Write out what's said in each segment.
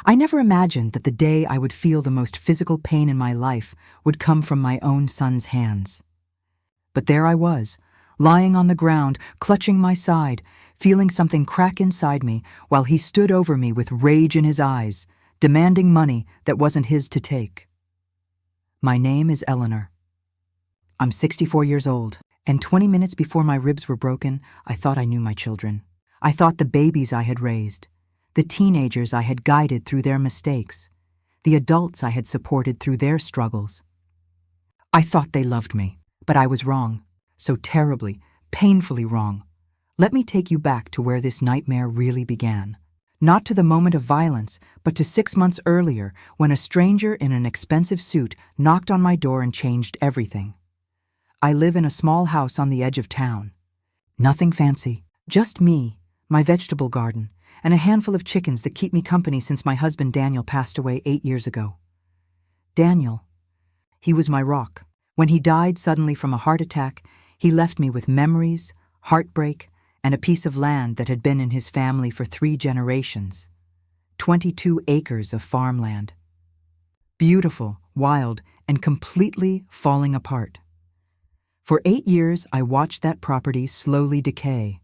I never imagined that the day I would feel the most physical pain in my life would come from my own son's hands. But there I was, lying on the ground, clutching my side, feeling something crack inside me while he stood over me with rage in his eyes, demanding money that wasn't his to take. My name is Eleanor. I'm 64 years old, and 20 minutes before my ribs were broken, I thought I knew my children. I thought the babies I had raised, the teenagers I had guided through their mistakes, the adults I had supported through their struggles. I thought they loved me, but I was wrong, so terribly, painfully wrong. Let me take you back to where this nightmare really began. Not to the moment of violence, but to 6 months earlier when a stranger in an expensive suit knocked on my door and changed everything. I live in a small house on the edge of town. Nothing fancy, just me, my vegetable garden, and a handful of chickens that keep me company since my husband Daniel passed away 8 years ago. Daniel, he was my rock. When he died suddenly from a heart attack, he left me with memories, heartbreak, and a piece of land that had been in his family for 3 generations. 22 acres of farmland. Beautiful, wild, and completely falling apart. For 8 years, I watched that property slowly decay.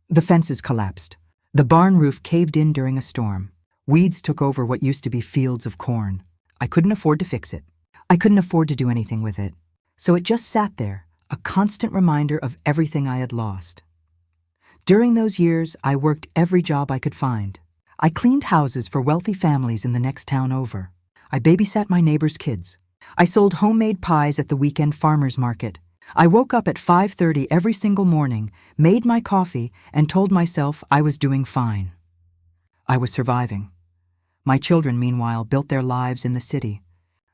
The fences collapsed. The barn roof caved in during a storm. Weeds took over what used to be fields of corn. I couldn't afford to fix it. I couldn't afford to do anything with it. So it just sat there, a constant reminder of everything I had lost. During those years, I worked every job I could find. I cleaned houses for wealthy families in the next town over. I babysat my neighbors' kids. I sold homemade pies at the weekend farmers market. I woke up at 5:30 every single morning, made my coffee, and told myself I was doing fine. I was surviving. My children, meanwhile, built their lives in the city.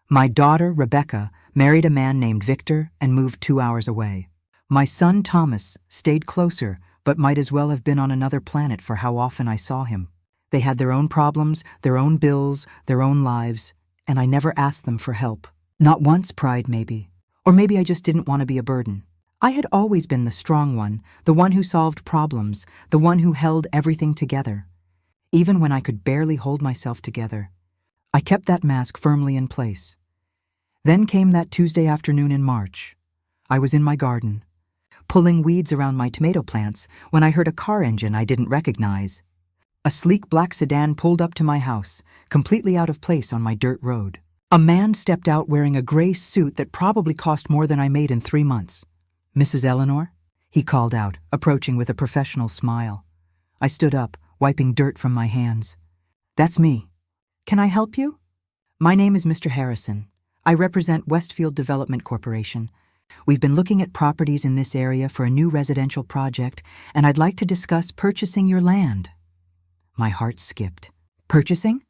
My daughter, Rebecca, married a man named Victor and moved 2 hours away. My son, Thomas, stayed closer, but might as well have been on another planet for how often I saw him. They had their own problems, their own bills, their own lives, and I never asked them for help. Not once, pride maybe. Or maybe I just didn't want to be a burden. I had always been the strong one, the one who solved problems, the one who held everything together. Even when I could barely hold myself together, I kept that mask firmly in place. Then came that Tuesday afternoon in March. I was in my garden, pulling weeds around my tomato plants when I heard a car engine I didn't recognize. A sleek black sedan pulled up to my house, completely out of place on my dirt road. A man stepped out wearing a gray suit that probably cost more than I made in 3 months. "Mrs. Eleanor?" he called out, approaching with a professional smile. I stood up, wiping dirt from my hands. "That's me. Can I help you?" "My name is Mr. Harrison. I represent Westfield Development Corporation. We've been looking at properties in this area for a new residential project, and I'd like to discuss purchasing your land." My heart skipped. "Purchasing?"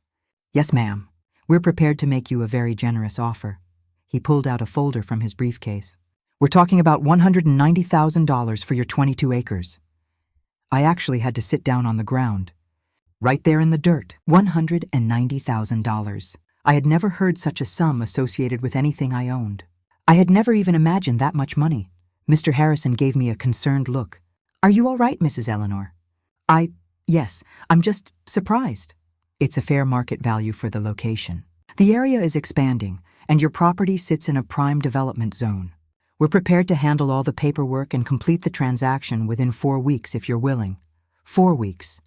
"Yes, ma'am. We're prepared to make you a very generous offer." He pulled out a folder from his briefcase. "We're talking about $190,000 for your 22 acres. I actually had to sit down on the ground. Right there in the dirt, $190,000. I had never heard such a sum associated with anything I owned. I had never even imagined that much money. Mr. Harrison gave me a concerned look. "Are you all right, Mrs. Eleanor?" Yes, I'm just surprised." "It's a fair market value for the location. The area is expanding, and your property sits in a prime development zone. We're prepared to handle all the paperwork and complete the transaction within 4 weeks if you're willing." 4 weeks.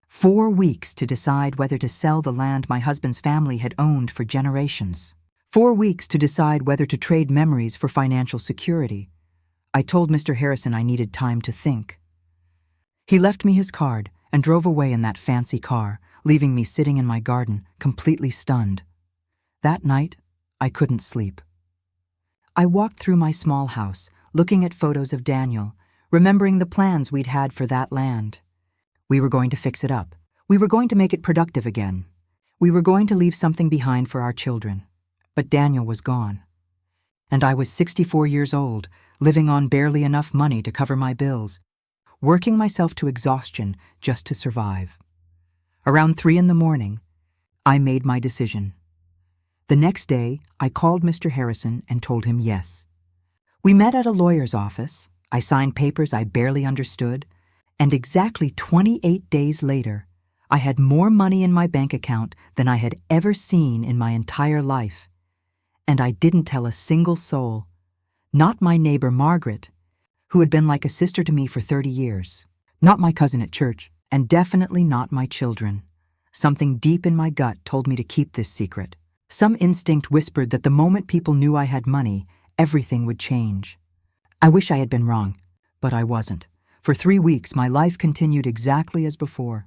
4 weeks to decide whether to sell the land my husband's family had owned for generations. 4 weeks to decide whether to trade memories for financial security. I told Mr. Harrison I needed time to think. He left me his card and drove away in that fancy car, leaving me sitting in my garden, completely stunned. That night, I couldn't sleep. I walked through my small house, looking at photos of Daniel, remembering the plans we'd had for that land. We were going to fix it up. We were going to make it productive again. We were going to leave something behind for our children. But Daniel was gone. And I was 64 years old, living on barely enough money to cover my bills, working myself to exhaustion just to survive. Around 3 a.m, I made my decision. The next day, I called Mr. Harrison and told him yes. We met at a lawyer's office. I signed papers I barely understood, and exactly 28 days later, I had more money in my bank account than I had ever seen in my entire life. And I didn't tell a single soul. Not my neighbor Margaret, who had been like a sister to me for 30 years. Not my cousin at church, and definitely not my children. Something deep in my gut told me to keep this secret. Some instinct whispered that the moment people knew I had money, everything would change. I wish I had been wrong, but I wasn't. For 3 weeks, my life continued exactly as before.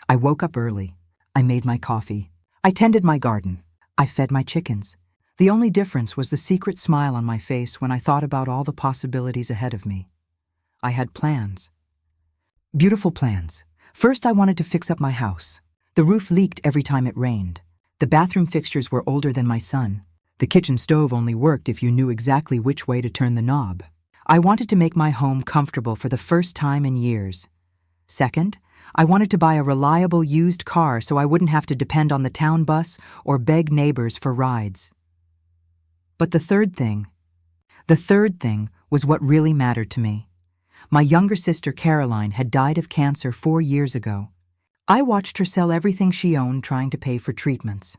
I woke up early. I made my coffee. I tended my garden. I fed my chickens. The only difference was the secret smile on my face when I thought about all the possibilities ahead of me. I had plans. Beautiful plans. First, I wanted to fix up my house. The roof leaked every time it rained. The bathroom fixtures were older than my son. The kitchen stove only worked if you knew exactly which way to turn the knob. I wanted to make my home comfortable for the first time in years. Second, I wanted to buy a reliable used car so I wouldn't have to depend on the town bus or beg neighbors for rides. But the third thing was what really mattered to me. My younger sister Caroline had died of cancer 4 years ago. I watched her sell everything she owned trying to pay for treatments.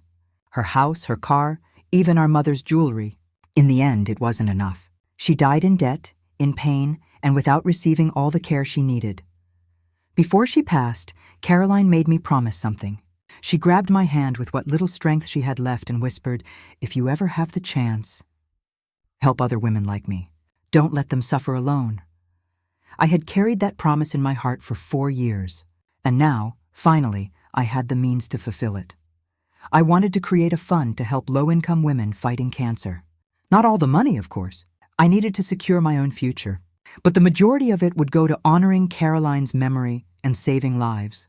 Her house, her car, even our mother's jewelry. In the end, it wasn't enough. She died in debt, in pain, and without receiving all the care she needed. Before she passed, Caroline made me promise something. She grabbed my hand with what little strength she had left and whispered, "If you ever have the chance, help other women like me. Don't let them suffer alone." I had carried that promise in my heart for 4 years, and now, finally, I had the means to fulfill it. I wanted to create a fund to help low-income women fighting cancer. Not all the money, of course. I needed to secure my own future, but the majority of it would go to honoring Caroline's memory and saving lives.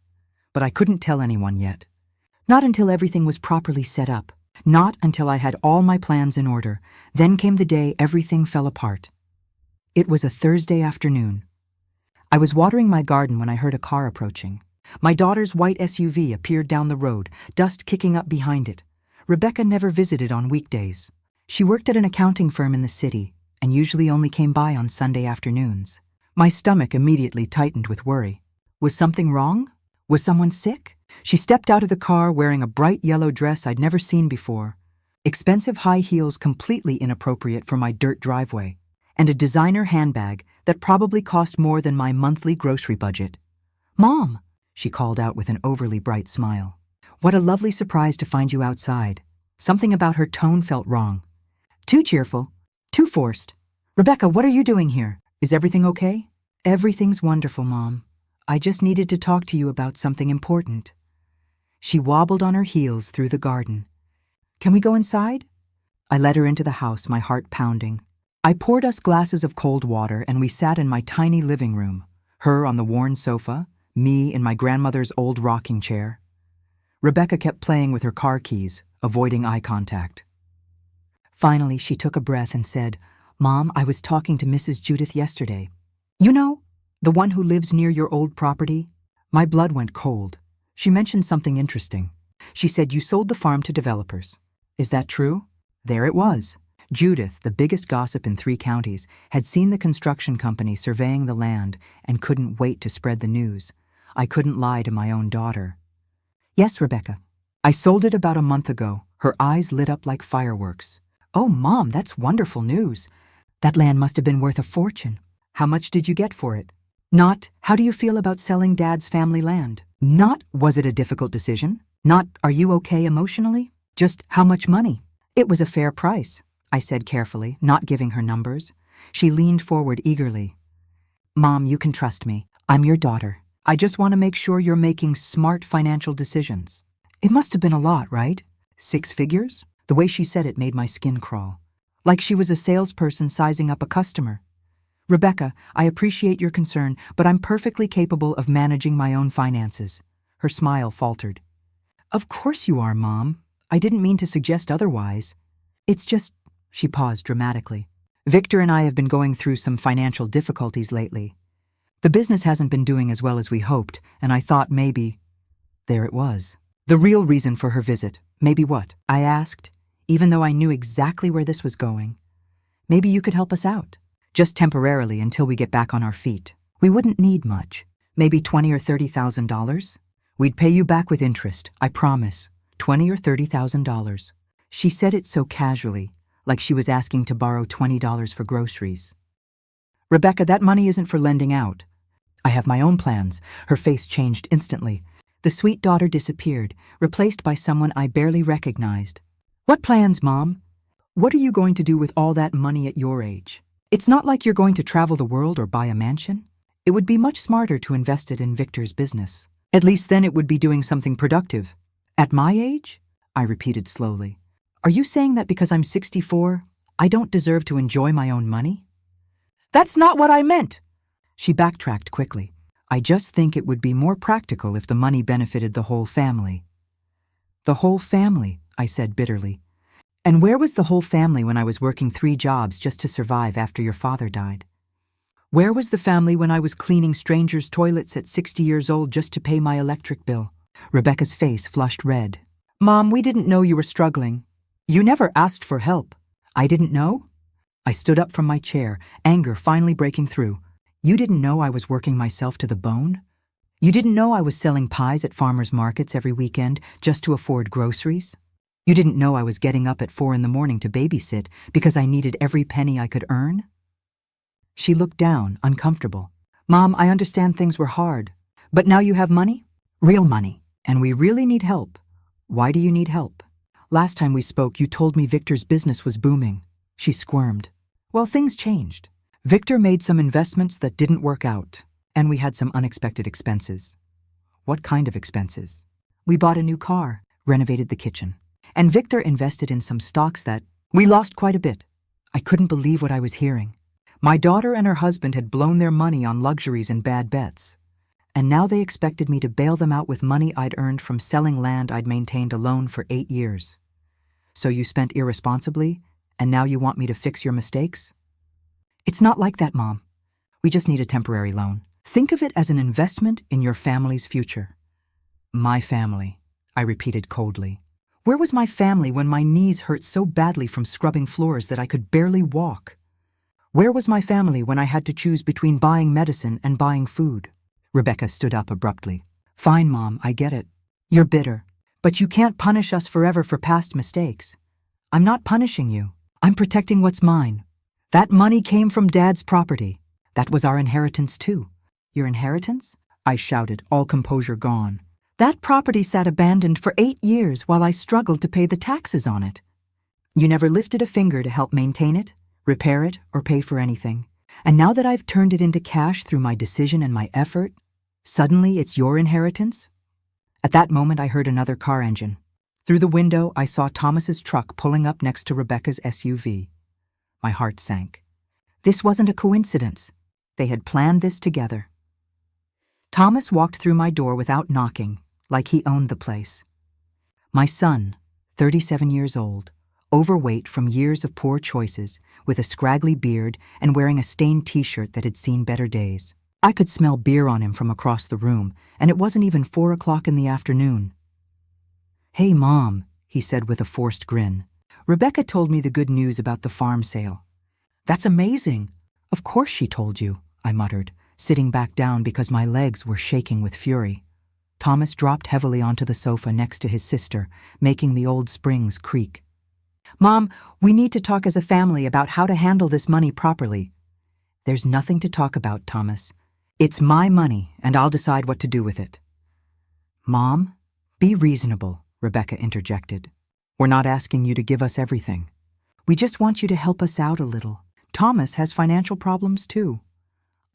But I couldn't tell anyone yet. Not until everything was properly set up. Not until I had all my plans in order. Then came the day everything fell apart. It was a Thursday afternoon. I was watering my garden when I heard a car approaching. My daughter's white SUV appeared down the road, dust kicking up behind it. Rebecca never visited on weekdays. She worked at an accounting firm in the city and usually only came by on Sunday afternoons. My stomach immediately tightened with worry. Was something wrong? Was someone sick? She stepped out of the car wearing a bright yellow dress I'd never seen before, expensive high heels completely inappropriate for my dirt driveway, and a designer handbag that probably cost more than my monthly grocery budget. "Mom," she called out with an overly bright smile. "What a lovely surprise to find you outside." Something about her tone felt wrong. Too cheerful, too forced. "Rebecca, what are you doing here? Is everything okay?" "Everything's wonderful, Mom. I just needed to talk to you about something important." She wobbled on her heels through the garden. "Can we go inside?" I led her into the house, my heart pounding. I poured us glasses of cold water and we sat in my tiny living room, her on the worn sofa, me in my grandmother's old rocking chair. Rebecca kept playing with her car keys, avoiding eye contact. Finally, she took a breath and said, "Mom, I was talking to Mrs. Judith yesterday. You know, the one who lives near your old property?" My blood went cold. She mentioned something interesting. She said you sold the farm to developers. Is that true? There it was. Judith, the biggest gossip in 3 counties, had seen the construction company surveying the land and couldn't wait to spread the news. I couldn't lie to my own daughter. "Yes, Rebecca. I sold it about a month ago." Her eyes lit up like fireworks. "Oh, Mom, that's wonderful news. That land must have been worth a fortune. How much did you get for it?" Not, "How do you feel about selling Dad's family land?" Not, "Was it a difficult decision?" Not, "Are you okay emotionally?" Just, "How much money?" "It was a fair price," I said carefully, not giving her numbers. She leaned forward eagerly. "Mom, you can trust me. I'm your daughter. I just want to make sure you're making smart financial decisions." It must have been a lot, right? 6 figures? The way she said it made my skin crawl. Like she was a salesperson sizing up a customer. "Rebecca, I appreciate your concern, but I'm perfectly capable of managing my own finances." Her smile faltered. "Of course you are, Mom. I didn't mean to suggest otherwise. It's just..." She paused dramatically. "Victor and I have been going through some financial difficulties lately. The business hasn't been doing as well as we hoped, and I thought maybe..." There it was. The real reason for her visit. "Maybe what?" I asked, even though I knew exactly where this was going. "Maybe you could help us out. Just temporarily until we get back on our feet. We wouldn't need much. Maybe $20,000 or $30,000. We'd pay you back with interest, I promise. $20,000 or $30,000. She said it so casually, like she was asking to borrow $20 for groceries. Rebecca, that money isn't for lending out. I have my own plans. Her face changed instantly. The sweet daughter disappeared, replaced by someone I barely recognized. What plans, Mom? What are you going to do with all that money at your age? It's not like you're going to travel the world or buy a mansion. It would be much smarter to invest it in Victor's business. At least then it would be doing something productive. At my age? I repeated slowly. Are you saying that because I'm 64, I don't deserve to enjoy my own money? That's not what I meant! She backtracked quickly. I just think it would be more practical if the money benefited the whole family. The whole family, I said bitterly. And where was the whole family when I was working 3 jobs just to survive after your father died? Where was the family when I was cleaning strangers' toilets at 60 years old just to pay my electric bill? Rebecca's face flushed red. Mom, we didn't know you were struggling. You never asked for help. I didn't know? I stood up from my chair, anger finally breaking through. You didn't know I was working myself to the bone? You didn't know I was selling pies at farmers' markets every weekend just to afford groceries? You didn't know I was getting up at 4 a.m. to babysit because I needed every penny I could earn? She looked down, uncomfortable. Mom, I understand things were hard. But now you have money? Real money. And we really need help. Why do you need help? Last time we spoke, you told me Victor's business was booming. She squirmed. Well, things changed. Victor made some investments that didn't work out, and we had some unexpected expenses. What kind of expenses? We bought a new car, renovated the kitchen, and Victor invested in some stocks that we lost quite a bit. I couldn't believe what I was hearing. My daughter and her husband had blown their money on luxuries and bad bets, and now they expected me to bail them out with money I'd earned from selling land I'd maintained alone for 8 years. So you spent irresponsibly, and now you want me to fix your mistakes? It's not like that, Mom. We just need a temporary loan. Think of it as an investment in your family's future. My family, I repeated coldly. Where was my family when my knees hurt so badly from scrubbing floors that I could barely walk? Where was my family when I had to choose between buying medicine and buying food? Rebecca stood up abruptly. Fine, Mom, I get it. You're bitter. But you can't punish us forever for past mistakes. I'm not punishing you. I'm protecting what's mine. That money came from Dad's property. That was our inheritance too. Your inheritance? I shouted, all composure gone. That property sat abandoned for 8 years while I struggled to pay the taxes on it. You never lifted a finger to help maintain it, repair it, or pay for anything. And now that I've turned it into cash through my decision and my effort, suddenly it's your inheritance? At that moment, I heard another car engine. Through the window, I saw Thomas's truck pulling up next to Rebecca's SUV. My heart sank. This wasn't a coincidence. They had planned this together. Thomas walked through my door without knocking, like he owned the place. My son, 37 years old, overweight from years of poor choices, with a scraggly beard and wearing a stained t-shirt that had seen better days. I could smell beer on him from across the room, and it wasn't even 4 o'clock in the afternoon. Hey, Mom, he said with a forced grin. Rebecca told me the good news about the farm sale. That's amazing. Of course she told you, I muttered, sitting back down because my legs were shaking with fury. Thomas dropped heavily onto the sofa next to his sister, making the old springs creak. Mom, we need to talk as a family about how to handle this money properly. There's nothing to talk about, Thomas. It's my money, and I'll decide what to do with it. Mom, be reasonable, Rebecca interjected. We're not asking you to give us everything. We just want you to help us out a little. Thomas has financial problems too.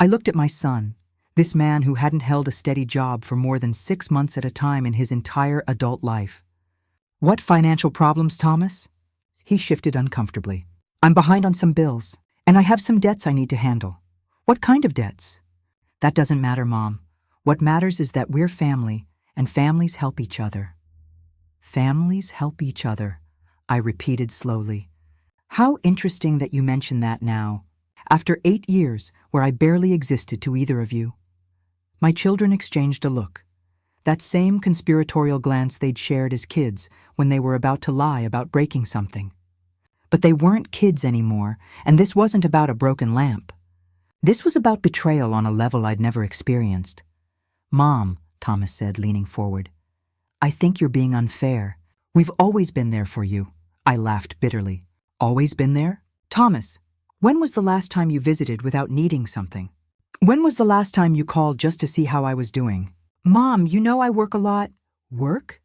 I looked at my son, this man who hadn't held a steady job for more than 6 months at a time in his entire adult life. What financial problems, Thomas? He shifted uncomfortably. I'm behind on some bills, and I have some debts I need to handle. What kind of debts? That doesn't matter, Mom. What matters is that we're family, and families help each other. Families help each other, I repeated slowly. How interesting that you mention that now, after 8 years where I barely existed to either of you. My children exchanged a look, that same conspiratorial glance they'd shared as kids when they were about to lie about breaking something. But they weren't kids anymore, and this wasn't about a broken lamp. This was about betrayal on a level I'd never experienced. Mom, Thomas said, leaning forward. I think you're being unfair. We've always been there for you. I laughed bitterly. Always been there? Thomas, when was the last time you visited without needing something? When was the last time you called just to see how I was doing? Mom, you know I work a lot. Work?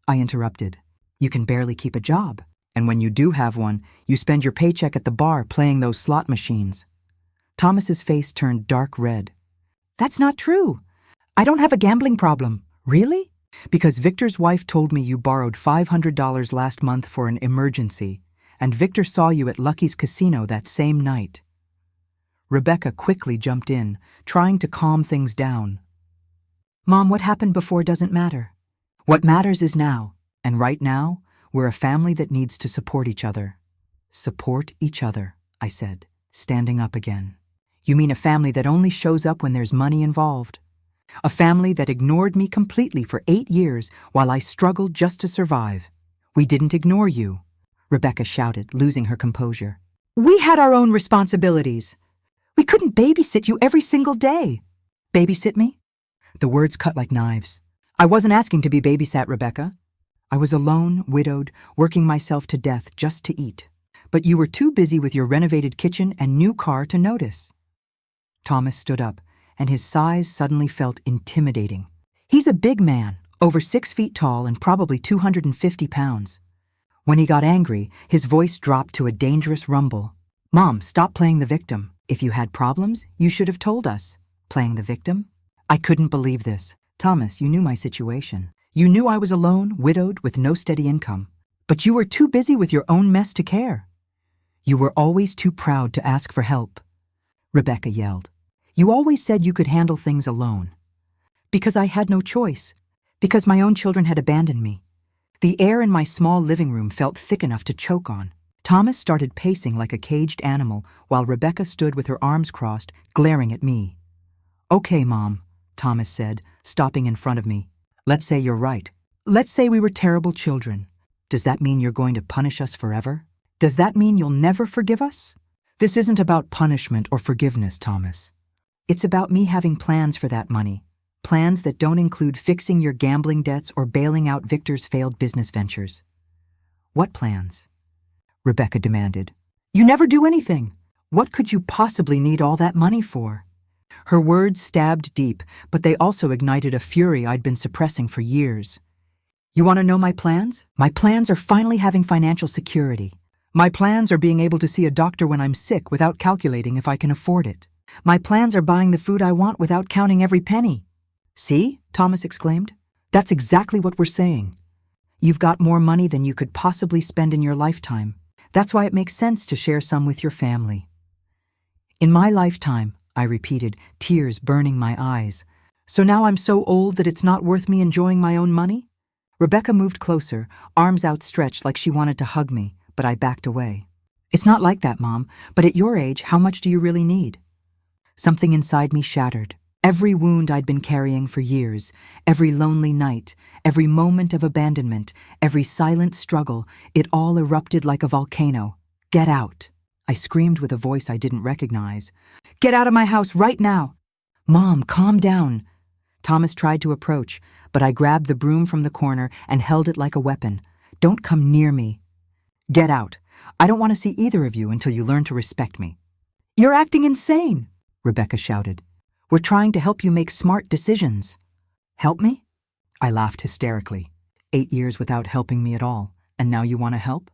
I interrupted. You can barely keep a job. And when you do have one, you spend your paycheck at the bar playing those slot machines. Thomas's face turned dark red. That's not true. I don't have a gambling problem. Really? Because Victor's wife told me you borrowed $500 last month for an emergency, and Victor saw you at Lucky's casino that same night. Rebecca quickly jumped in, trying to calm things down. Mom, what happened before doesn't matter. What matters is now, and right now, we're a family that needs to support each other. Support each other, I said, standing up again. You mean a family that only shows up when there's money involved? A family that ignored me completely for 8 years while I struggled just to survive. We didn't ignore you, Rebecca shouted, losing her composure. We had our own responsibilities. We couldn't babysit you every single day. Babysit me? The words cut like knives. I wasn't asking to be babysat, Rebecca. I was alone, widowed, working myself to death just to eat. But you were too busy with your renovated kitchen and new car to notice. Thomas stood up, and his size suddenly felt intimidating. He's a big man, over 6 feet tall and probably 250 pounds. When he got angry, his voice dropped to a dangerous rumble. Mom, stop playing the victim. If you had problems, you should have told us. Playing the victim? I couldn't believe this. Thomas, you knew my situation. You knew I was alone, widowed, with no steady income. But you were too busy with your own mess to care. You were always too proud to ask for help. Rebecca yelled. You always said you could handle things alone. Because I had no choice. Because my own children had abandoned me. The air in my small living room felt thick enough to choke on. Thomas started pacing like a caged animal while Rebecca stood with her arms crossed, glaring at me. Okay, Mom, Thomas said, stopping in front of me. Let's say you're right. Let's say we were terrible children. Does that mean you're going to punish us forever? Does that mean you'll never forgive us? This isn't about punishment or forgiveness, Thomas. It's about me having plans for that money. Plans that don't include fixing your gambling debts or bailing out Victor's failed business ventures. What plans? Rebecca demanded. You never do anything. What could you possibly need all that money for? Her words stabbed deep, but they also ignited a fury I'd been suppressing for years. You want to know my plans? My plans are finally having financial security. My plans are being able to see a doctor when I'm sick without calculating if I can afford it. My plans are buying the food I want without counting every penny. See? Thomas exclaimed. That's exactly what we're saying. You've got more money than you could possibly spend in your lifetime. That's why it makes sense to share some with your family. In my lifetime, I repeated, tears burning my eyes. So now I'm so old that it's not worth me enjoying my own money? Rebecca moved closer, arms outstretched like she wanted to hug me, but I backed away. It's not like that, Mom, but at your age, how much do you really need? Something inside me shattered. Every wound I'd been carrying for years, every lonely night, every moment of abandonment, every silent struggle, it all erupted like a volcano. Get out! I screamed with a voice I didn't recognize. Get out of my house right now! Mom, calm down! Thomas tried to approach, but I grabbed the broom from the corner and held it like a weapon. Don't come near me. Get out. I don't want to see either of you until you learn to respect me. You're acting insane, Rebecca shouted. We're trying to help you make smart decisions. Help me? I laughed hysterically. 8 years without helping me at all, and now you want to help?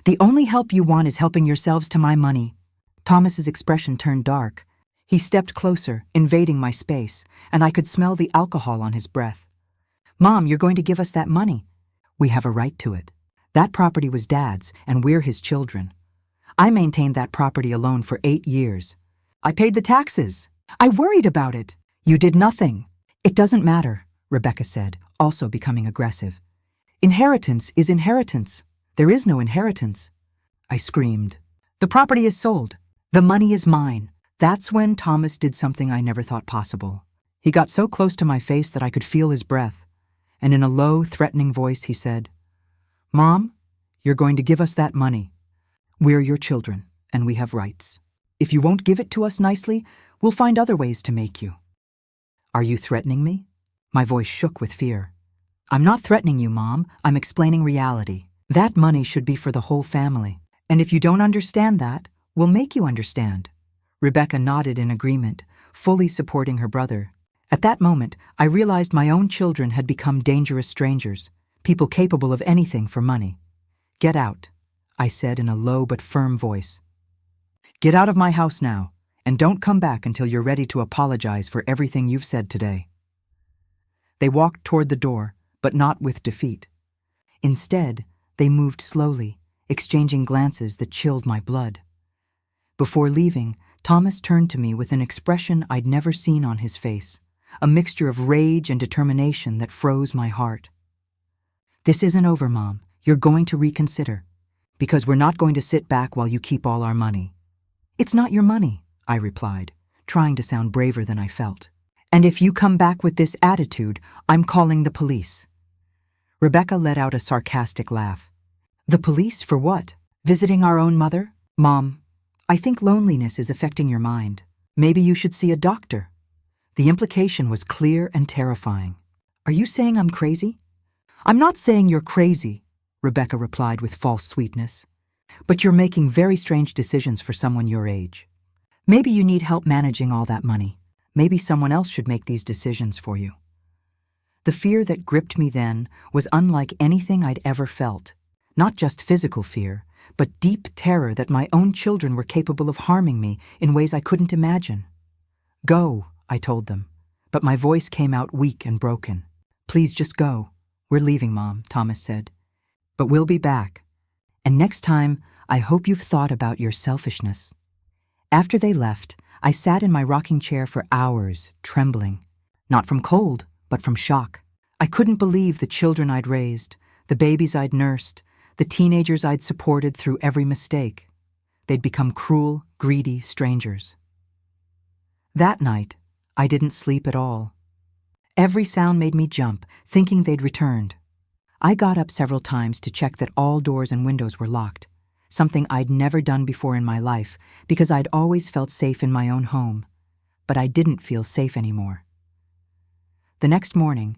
The only help you want is helping yourselves to my money. Thomas's expression turned dark. He stepped closer, invading my space, and I could smell the alcohol on his breath. Mom, you're going to give us that money. We have a right to it. That property was Dad's, and we're his children. I maintained that property alone for 8 years. I paid the taxes. I worried about it. You did nothing. It doesn't matter, Rebecca said, also becoming aggressive. Inheritance is inheritance. There is no inheritance. I screamed. The property is sold. The money is mine. That's when Thomas did something I never thought possible. He got so close to my face that I could feel his breath, and in a low, threatening voice he said, Mom, you're going to give us that money. We're your children, and we have rights. If you won't give it to us nicely, we'll find other ways to make you. Are you threatening me? My voice shook with fear. I'm not threatening you, Mom. I'm explaining reality. That money should be for the whole family. And if you don't understand that, we'll make you understand. Rebecca nodded in agreement, fully supporting her brother. At that moment, I realized my own children had become dangerous strangers, people capable of anything for money. Get out, I said in a low but firm voice. Get out of my house now, and don't come back until you're ready to apologize for everything you've said today. They walked toward the door, but not with defeat. Instead, they moved slowly, exchanging glances that chilled my blood. Before leaving, Thomas turned to me with an expression I'd never seen on his face, a mixture of rage and determination that froze my heart. This isn't over, Mom. You're going to reconsider. Because we're not going to sit back while you keep all our money. It's not your money, I replied, trying to sound braver than I felt. And if you come back with this attitude, I'm calling the police. Rebecca let out a sarcastic laugh. The police for what? Visiting our own mother? Mom, I think loneliness is affecting your mind. Maybe you should see a doctor. The implication was clear and terrifying. Are you saying I'm crazy? I'm not saying you're crazy, Rebecca replied with false sweetness. But you're making very strange decisions for someone your age. Maybe you need help managing all that money. Maybe someone else should make these decisions for you. The fear that gripped me then was unlike anything I'd ever felt. Not just physical fear, but deep terror that my own children were capable of harming me in ways I couldn't imagine. Go, I told them, but my voice came out weak and broken. Please just go. We're leaving, Mom, Thomas said. But we'll be back. And next time, I hope you've thought about your selfishness. After they left, I sat in my rocking chair for hours, trembling. Not from cold, but from shock. I couldn't believe the children I'd raised, the babies I'd nursed, the teenagers I'd supported through every mistake. They'd become cruel, greedy strangers. That night, I didn't sleep at all. Every sound made me jump, thinking they'd returned. I got up several times to check that all doors and windows were locked, something I'd never done before in my life because I'd always felt safe in my own home. But I didn't feel safe anymore. The next morning,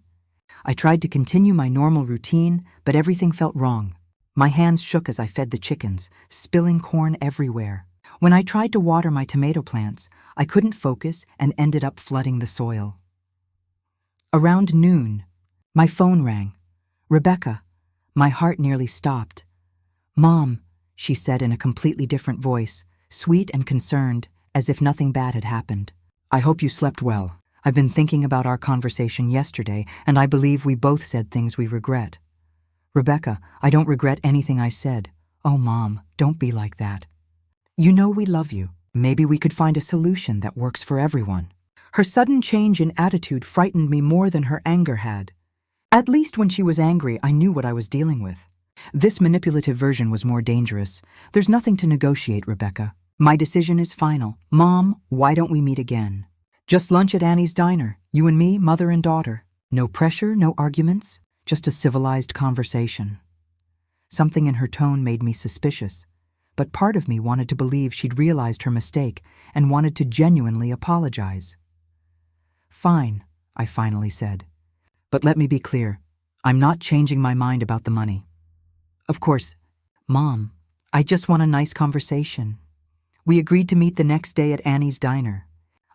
I tried to continue my normal routine, but everything felt wrong. My hands shook as I fed the chickens, spilling corn everywhere. When I tried to water my tomato plants, I couldn't focus and ended up flooding the soil. Around noon, my phone rang. Rebecca. My heart nearly stopped. Mom, she said in a completely different voice, sweet and concerned, as if nothing bad had happened. I hope you slept well. I've been thinking about our conversation yesterday, and I believe we both said things we regret. Rebecca, I don't regret anything I said. Oh, Mom, don't be like that. You know we love you. Maybe we could find a solution that works for everyone. Her sudden change in attitude frightened me more than her anger had. At least when she was angry, I knew what I was dealing with. This manipulative version was more dangerous. There's nothing to negotiate, Rebecca. My decision is final. Mom, why don't we meet again? Just lunch at Annie's diner. You and me, mother and daughter. No pressure, no arguments. Just a civilized conversation. Something in her tone made me suspicious, but part of me wanted to believe she'd realized her mistake and wanted to genuinely apologize. Fine, I finally said. But let me be clear, I'm not changing my mind about the money. Of course, Mom, I just want a nice conversation. We agreed to meet the next day at Annie's diner,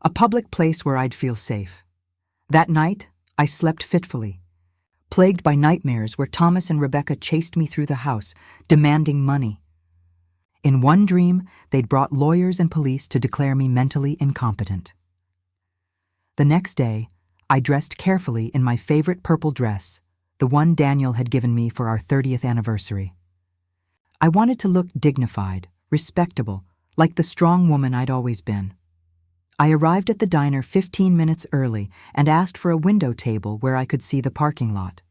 a public place where I'd feel safe. That night, I slept fitfully, plagued by nightmares where Thomas and Rebecca chased me through the house, demanding money. In one dream, they'd brought lawyers and police to declare me mentally incompetent. The next day, I dressed carefully in my favorite purple dress, the one Daniel had given me for our 30th anniversary. I wanted to look dignified, respectable, like the strong woman I'd always been. I arrived at the diner 15 minutes early and asked for a window table where I could see the parking lot.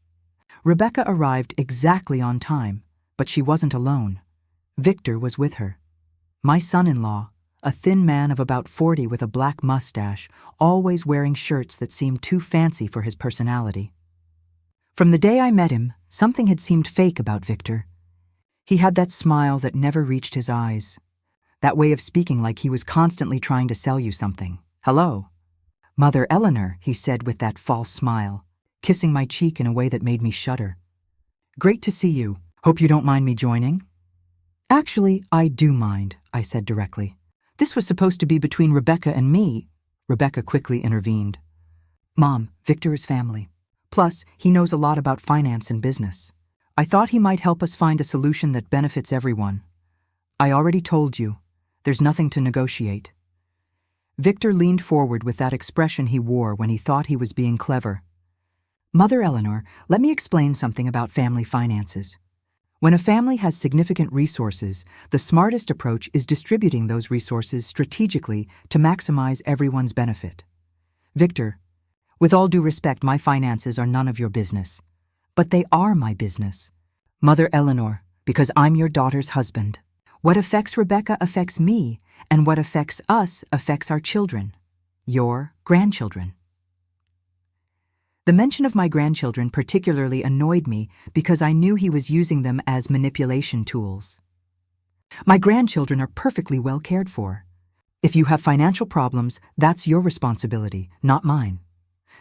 Rebecca arrived exactly on time, but she wasn't alone. Victor was with her. My son-in-law, a thin man of about 40 with a black mustache, always wearing shirts that seemed too fancy for his personality. From the day I met him, something had seemed fake about Victor. He had that smile that never reached his eyes, that way of speaking like he was constantly trying to sell you something. Hello. Mother Eleanor, he said with that false smile. kissing my cheek in a way that made me shudder. "Great to see you. Hope you don't mind me joining?" "Actually, I do mind," I said directly. "This was supposed to be between Rebecca and me." Rebecca quickly intervened. "Mom, Victor is family. Plus, he knows a lot about finance and business. I thought he might help us find a solution that benefits everyone. I already told you, there's nothing to negotiate." Victor leaned forward with that expression he wore when he thought he was being clever. "Mother Eleanor, let me explain something about family finances. When a family has significant resources, the smartest approach is distributing those resources strategically to maximize everyone's benefit. Victor, with all due respect, my finances are none of your business. But they are my business. Mother Eleanor, because I'm your daughter's husband. What affects Rebecca affects me, and what affects us affects our children, your grandchildren." The mention of my grandchildren particularly annoyed me because I knew he was using them as manipulation tools. "My grandchildren are perfectly well cared for. If you have financial problems, that's your responsibility, not mine."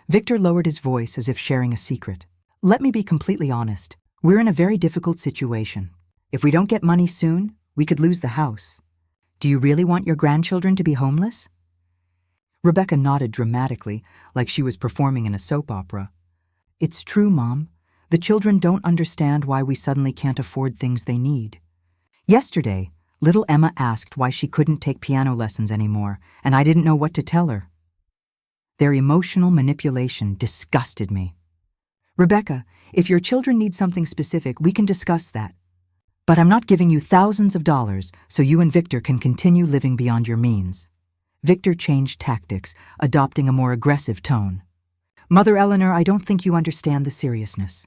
Victor lowered his voice as if sharing a secret. "Let me be completely honest. We're in a very difficult situation. If we don't get money soon, we could lose the house. Do you really want your grandchildren to be homeless?" Rebecca nodded dramatically, like she was performing in a soap opera. "It's true, Mom. The children don't understand why we suddenly can't afford things they need. Yesterday, little Emma asked why she couldn't take piano lessons anymore, and I didn't know what to tell her. Their emotional manipulation disgusted me. Rebecca, if your children need something specific, we can discuss that. But I'm not giving you thousands of dollars so you and Victor can continue living beyond your means." Victor changed tactics, adopting a more aggressive tone. "Mother Eleanor, I don't think you understand the seriousness.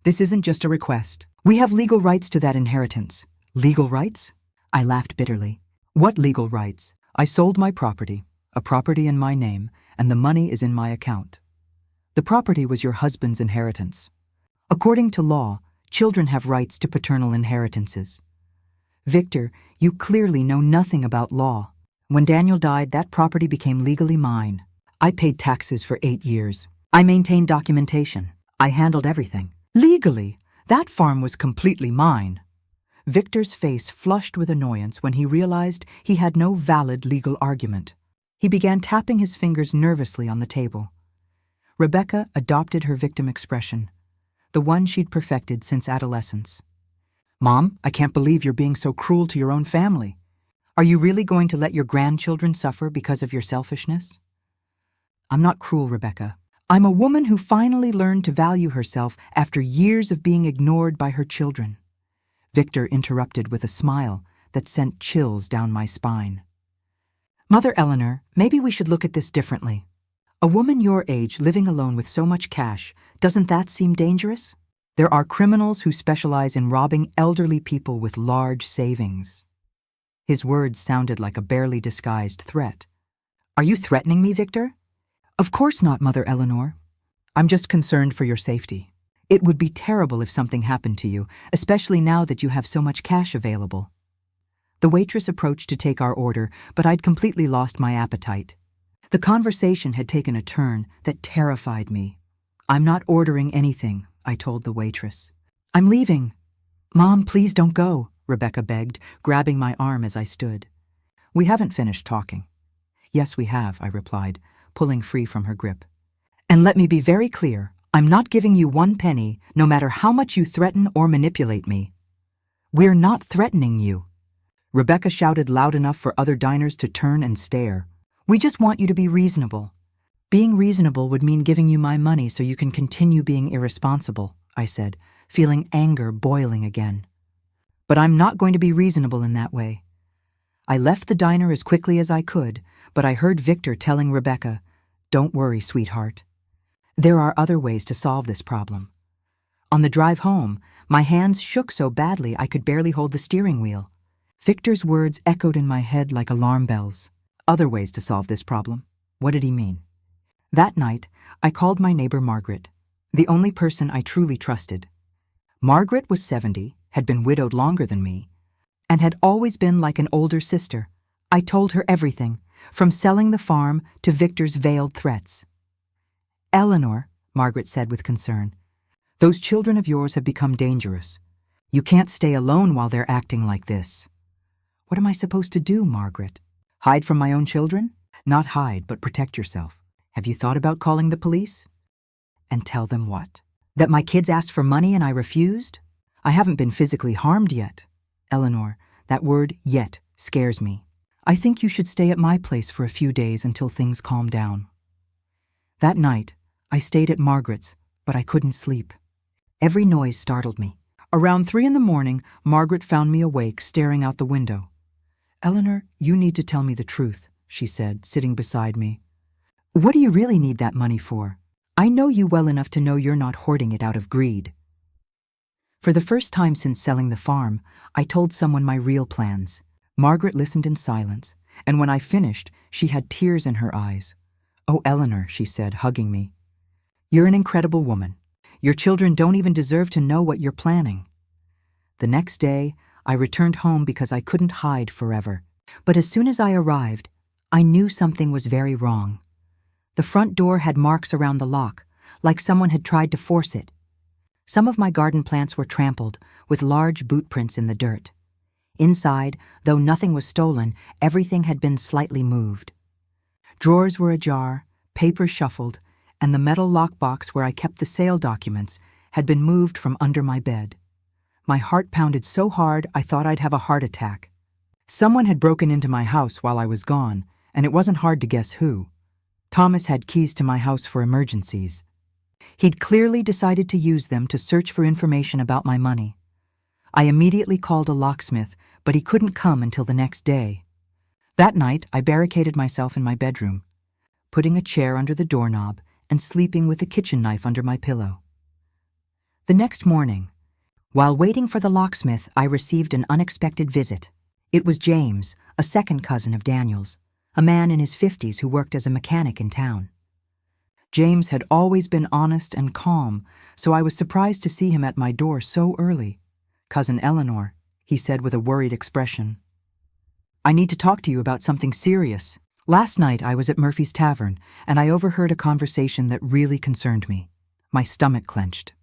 This isn't just a request. We have legal rights to that inheritance." "Legal rights?" I laughed bitterly. "What legal rights? I sold my property, a property in my name, and the money is in my account. The property was your husband's inheritance. According to law, children have rights to paternal inheritances. Victor, you clearly know nothing about law. When Daniel died, that property became legally mine. I paid taxes for 8 years. I maintained documentation. I handled everything. Legally, that farm was completely mine." Victor's face flushed with annoyance when he realized he had no valid legal argument. He began tapping his fingers nervously on the table. Rebecca adopted her victim expression, the one she'd perfected since adolescence. "Mom, I can't believe you're being so cruel to your own family. Are you really going to let your grandchildren suffer because of your selfishness?" "I'm not cruel, Rebecca. I'm a woman who finally learned to value herself after years of being ignored by her children." Victor interrupted with a smile that sent chills down my spine. "Mother Eleanor, maybe we should look at this differently. A woman your age living alone with so much cash, doesn't that seem dangerous? There are criminals who specialize in robbing elderly people with large savings." His words sounded like a barely disguised threat. "Are you threatening me, Victor?" "Of course not, Mother Eleanor. I'm just concerned for your safety. It would be terrible if something happened to you, especially now that you have so much cash available." The waitress approached to take our order, but I'd completely lost my appetite. The conversation had taken a turn that terrified me. "I'm not ordering anything," I told the waitress. "I'm leaving." "Mom, please don't go," Rebecca begged, grabbing my arm as I stood. "We haven't finished talking." "Yes, we have," I replied, pulling free from her grip. "And let me be very clear, I'm not giving you 1 penny, no matter how much you threaten or manipulate me." "We're not threatening you." Rebecca shouted loud enough for other diners to turn and stare. "We just want you to be reasonable." "Being reasonable would mean giving you my money so you can continue being irresponsible," I said, feeling anger boiling again. "But I'm not going to be reasonable in that way." I left the diner as quickly as I could, but I heard Victor telling Rebecca, "Don't worry, sweetheart. There are other ways to solve this problem." On the drive home, my hands shook so badly I could barely hold the steering wheel. Victor's words echoed in my head like alarm bells. Other ways to solve this problem. What did he mean? That night, I called my neighbor Margaret, the only person I truly trusted. Margaret was 70, had been widowed longer than me, and had always been like an older sister. I told her everything, from selling the farm to Victor's veiled threats. "Eleanor," Margaret said with concern. Those children of yours have become dangerous. You can't stay alone while they're acting like this. What am I supposed to do, Margaret? Hide from my own children? Not hide, but protect yourself. Have you thought about calling the police? And tell them what? That my kids asked for money and I refused? I haven't been physically harmed yet. Eleanor, that word yet scares me. I think you should stay at my place for a few days until things calm down. That night, I stayed at Margaret's, but I couldn't sleep. Every noise startled me. Around 3 a.m, Margaret found me awake, staring out the window. Eleanor, you need to tell me the truth, she said, sitting beside me. What do you really need that money for? I know you well enough to know you're not hoarding it out of greed. For the first time since selling the farm, I told someone my real plans. Margaret listened in silence, and when I finished, she had tears in her eyes. Oh, Eleanor, she said, hugging me. You're an incredible woman. Your children don't even deserve to know what you're planning. The next day, I returned home because I couldn't hide forever. But as soon as I arrived, I knew something was very wrong. The front door had marks around the lock, like someone had tried to force it. Some of my garden plants were trampled, with large boot prints in the dirt. Inside, though nothing was stolen, everything had been slightly moved. Drawers were ajar, papers shuffled, and the metal lockbox where I kept the sale documents had been moved from under my bed. My heart pounded so hard I thought I'd have a heart attack. Someone had broken into my house while I was gone, and it wasn't hard to guess who. Thomas had keys to my house for emergencies. He'd clearly decided to use them to search for information about my money. I immediately called a locksmith, but he couldn't come until the next day. That night, I barricaded myself in my bedroom, putting a chair under the doorknob and sleeping with a kitchen knife under my pillow. The next morning, while waiting for the locksmith, I received an unexpected visit. It was James, a second cousin of Daniel's, a man in his 50s who worked as a mechanic in town. James had always been honest and calm, so I was surprised to see him at my door so early. Cousin Eleanor, he said with a worried expression. I need to talk to you about something serious. Last night I was at Murphy's Tavern, and I overheard a conversation that really concerned me. My stomach clenched.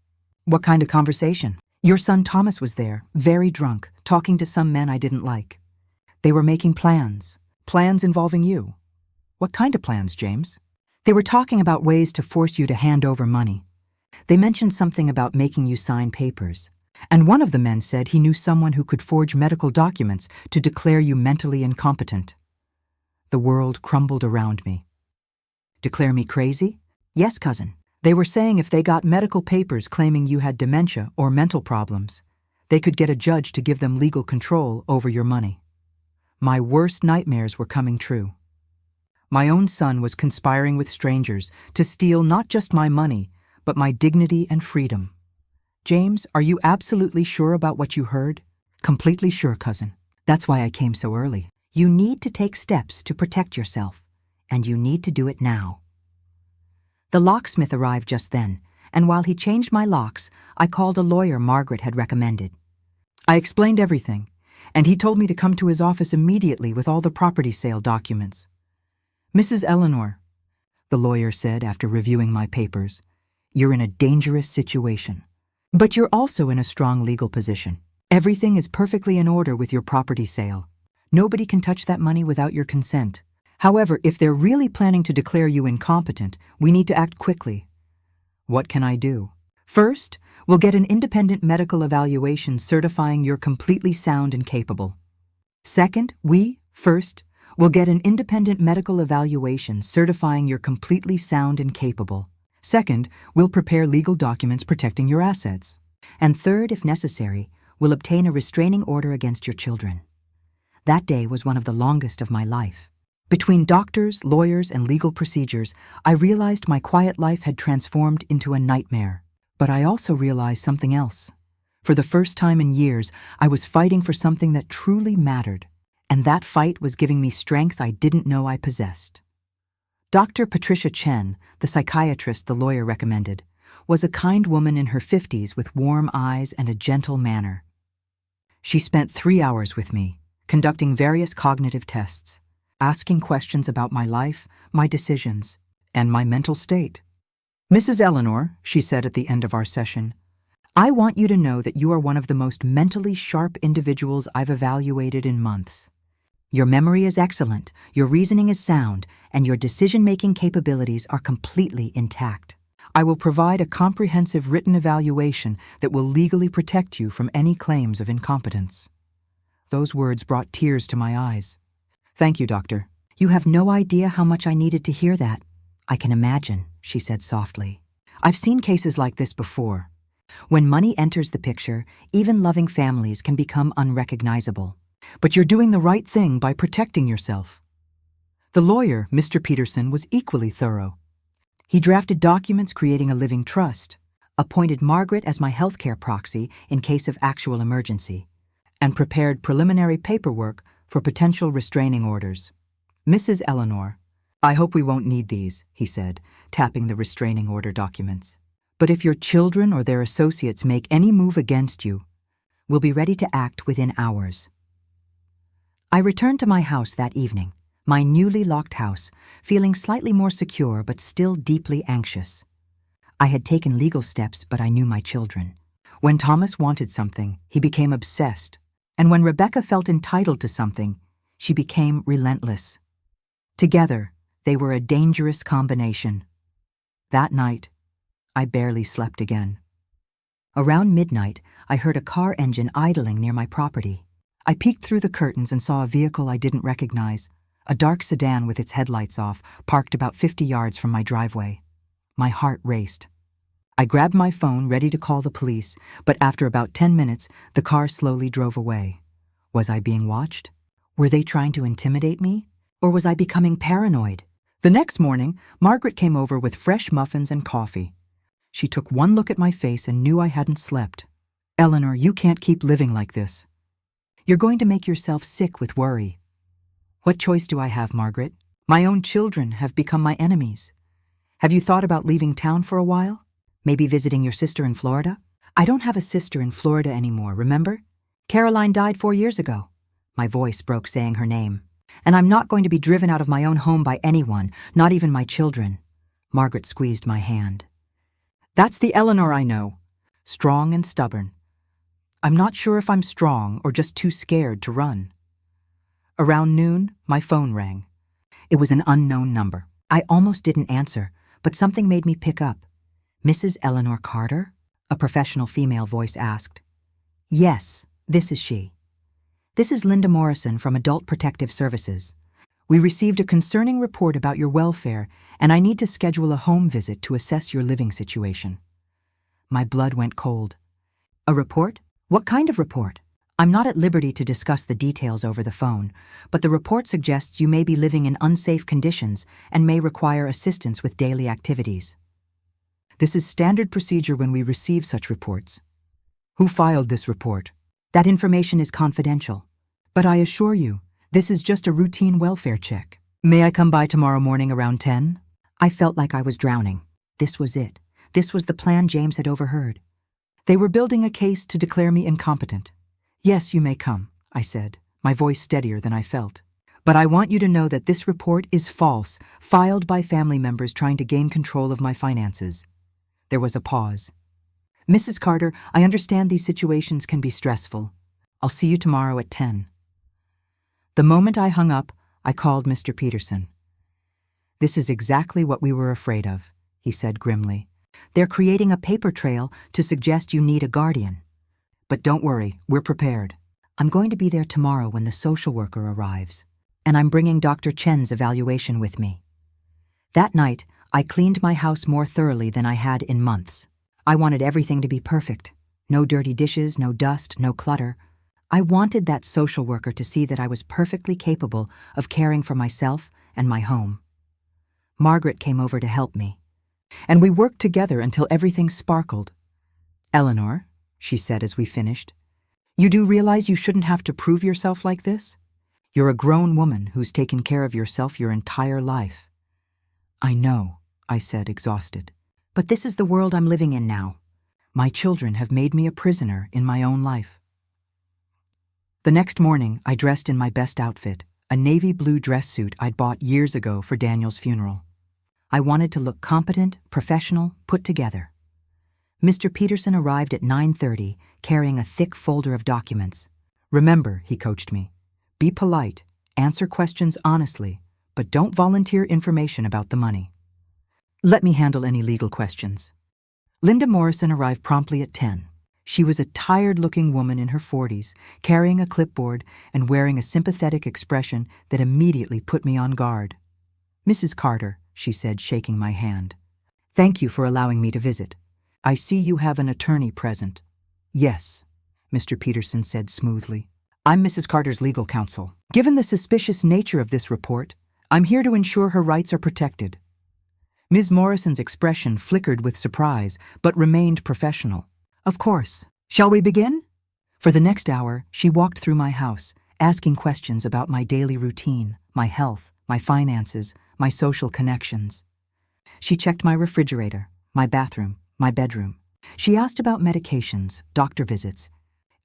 What kind of conversation? Your son Thomas was there, very drunk, talking to some men I didn't like. They were making plans. Plans involving you. What kind of plans, James? They were talking about ways to force you to hand over money. They mentioned something about making you sign papers. And one of the men said he knew someone who could forge medical documents to declare you mentally incompetent. The world crumbled around me. Declare me crazy? Yes, cousin. They were saying if they got medical papers claiming you had dementia or mental problems, they could get a judge to give them legal control over your money. My worst nightmares were coming true. My own son was conspiring with strangers to steal not just my money, but my dignity and freedom. James, are you absolutely sure about what you heard? Completely sure, cousin. That's why I came so early. You need to take steps to protect yourself, and you need to do it now. The locksmith arrived just then, and while he changed my locks, I called a lawyer Margaret had recommended. I explained everything, and he told me to come to his office immediately with all the property sale documents. Mrs. Eleanor, the lawyer said after reviewing my papers, you're in a dangerous situation. But you're also in a strong legal position. Everything is perfectly in order with your property sale. Nobody can touch that money without your consent. However, if they're really planning to declare you incompetent, we need to act quickly. What can I do? First, we'll get an independent medical evaluation certifying you're completely sound and capable. Second, we'll get an independent medical evaluation certifying you're completely sound and capable. Second, we'll prepare legal documents protecting your assets. And third, if necessary, we'll obtain a restraining order against your children. That day was one of the longest of my life. Between doctors, lawyers, and legal procedures, I realized my quiet life had transformed into a nightmare. But I also realized something else. For the first time in years, I was fighting for something that truly mattered. And that fight was giving me strength I didn't know I possessed. Dr. Patricia Chen, the psychiatrist the lawyer recommended, was a kind woman in her 50s with warm eyes and a gentle manner. She spent 3 hours with me, conducting various cognitive tests, asking questions about my life, my decisions, and my mental state. "Mrs. Eleanor," she said at the end of our session, "I want you to know that you are one of the most mentally sharp individuals I've evaluated in months. Your memory is excellent, your reasoning is sound, and your decision-making capabilities are completely intact. I will provide a comprehensive written evaluation that will legally protect you from any claims of incompetence." Those words brought tears to my eyes. "Thank you, doctor." "You have no idea how much I needed to hear that." "I can imagine," she said softly. "I've seen cases like this before. When money enters the picture, even loving families can become unrecognizable. But you're doing the right thing by protecting yourself." The lawyer, Mr. Peterson, was equally thorough. He drafted documents creating a living trust, appointed Margaret as my healthcare proxy in case of actual emergency, and prepared preliminary paperwork for potential restraining orders. "Mrs. Eleanor, I hope we won't need these," he said, tapping the restraining order documents. "But if your children or their associates make any move against you, we'll be ready to act within hours." I returned to my house that evening, my newly locked house, feeling slightly more secure but still deeply anxious. I had taken legal steps, but I knew my children. When Thomas wanted something, he became obsessed, and when Rebecca felt entitled to something, she became relentless. Together, they were a dangerous combination. That night, I barely slept again. Around midnight, I heard a car engine idling near my property. I peeked through the curtains and saw a vehicle I didn't recognize, a dark sedan with its headlights off, parked about 50 yards from my driveway. My heart raced. I grabbed my phone, ready to call the police, but after about 10 minutes, the car slowly drove away. Was I being watched? Were they trying to intimidate me? Or was I becoming paranoid? The next morning, Margaret came over with fresh muffins and coffee. She took one look at my face and knew I hadn't slept. "Eleanor, you can't keep living like this. You're going to make yourself sick with worry." "What choice do I have, Margaret? My own children have become my enemies. Have you thought about leaving town for a while? Maybe visiting your sister in Florida?" "I don't have a sister in Florida anymore, remember? Caroline died 4 years ago." My voice broke saying her name. "And I'm not going to be driven out of my own home by anyone, not even my children." Margaret squeezed my hand. "That's the Eleanor I know. Strong and stubborn. I'm not sure if I'm strong or just too scared to run." Around noon, my phone rang. It was an unknown number. I almost didn't answer, but something made me pick up. "Mrs. Eleanor Carter?" a professional female voice asked. "Yes, this is she. This is Linda Morrison from Adult Protective Services. We received a concerning report about your welfare, and I need to schedule a home visit to assess your living situation." My blood went cold. "A report? What kind of report?" "I'm not at liberty to discuss the details over the phone, but the report suggests you may be living in unsafe conditions and may require assistance with daily activities." "This is standard procedure when we receive such reports." "Who filed this report?" "That information is confidential." "But I assure you, this is just a routine welfare check. May I come by tomorrow morning around 10? I felt like I was drowning. This was it. This was the plan James had overheard. They were building a case to declare me incompetent. "Yes, you may come," I said, my voice steadier than I felt. "But I want you to know that this report is false, filed by family members trying to gain control of my finances." There was a pause. "Mrs. Carter, I understand these situations can be stressful. I'll see you tomorrow at 10. The moment I hung up, I called Mr. Peterson. "This is exactly what we were afraid of," he said grimly. "They're creating a paper trail to suggest you need a guardian. But don't worry, we're prepared. I'm going to be there tomorrow when the social worker arrives, and I'm bringing Dr. Chen's evaluation with me." That night, I cleaned my house more thoroughly than I had in months. I wanted everything to be perfect. No dirty dishes, no dust, no clutter. I wanted that social worker to see that I was perfectly capable of caring for myself and my home. Margaret came over to help me, and we worked together until everything sparkled. "Eleanor," she said as we finished, "you do realize you shouldn't have to prove yourself like this? You're a grown woman who's taken care of yourself your entire life." "I know," I said, exhausted. "But this is the world I'm living in now. My children have made me a prisoner in my own life." The next morning, I dressed in my best outfit, a navy blue dress suit I'd bought years ago for Daniel's funeral. I wanted to look competent, professional, put together. Mr. Peterson arrived at 9:30, carrying a thick folder of documents. "Remember," he coached me, "be polite, answer questions honestly, but don't volunteer information about the money. Let me handle any legal questions." Linda Morrison arrived promptly at 10. She was a tired-looking woman in her 40s, carrying a clipboard and wearing a sympathetic expression that immediately put me on guard. "Mrs. Carter," she said, shaking my hand. "Thank you for allowing me to visit. I see you have an attorney present." "Yes," Mr. Peterson said smoothly. "I'm Mrs. Carter's legal counsel. Given the suspicious nature of this report, I'm here to ensure her rights are protected." Ms. Morrison's expression flickered with surprise, but remained professional. "Of course. Shall we begin?" For the next hour, she walked through my house, asking questions about my daily routine, my health, my finances, my social connections. She checked my refrigerator, my bathroom, my bedroom. She asked about medications, doctor visits,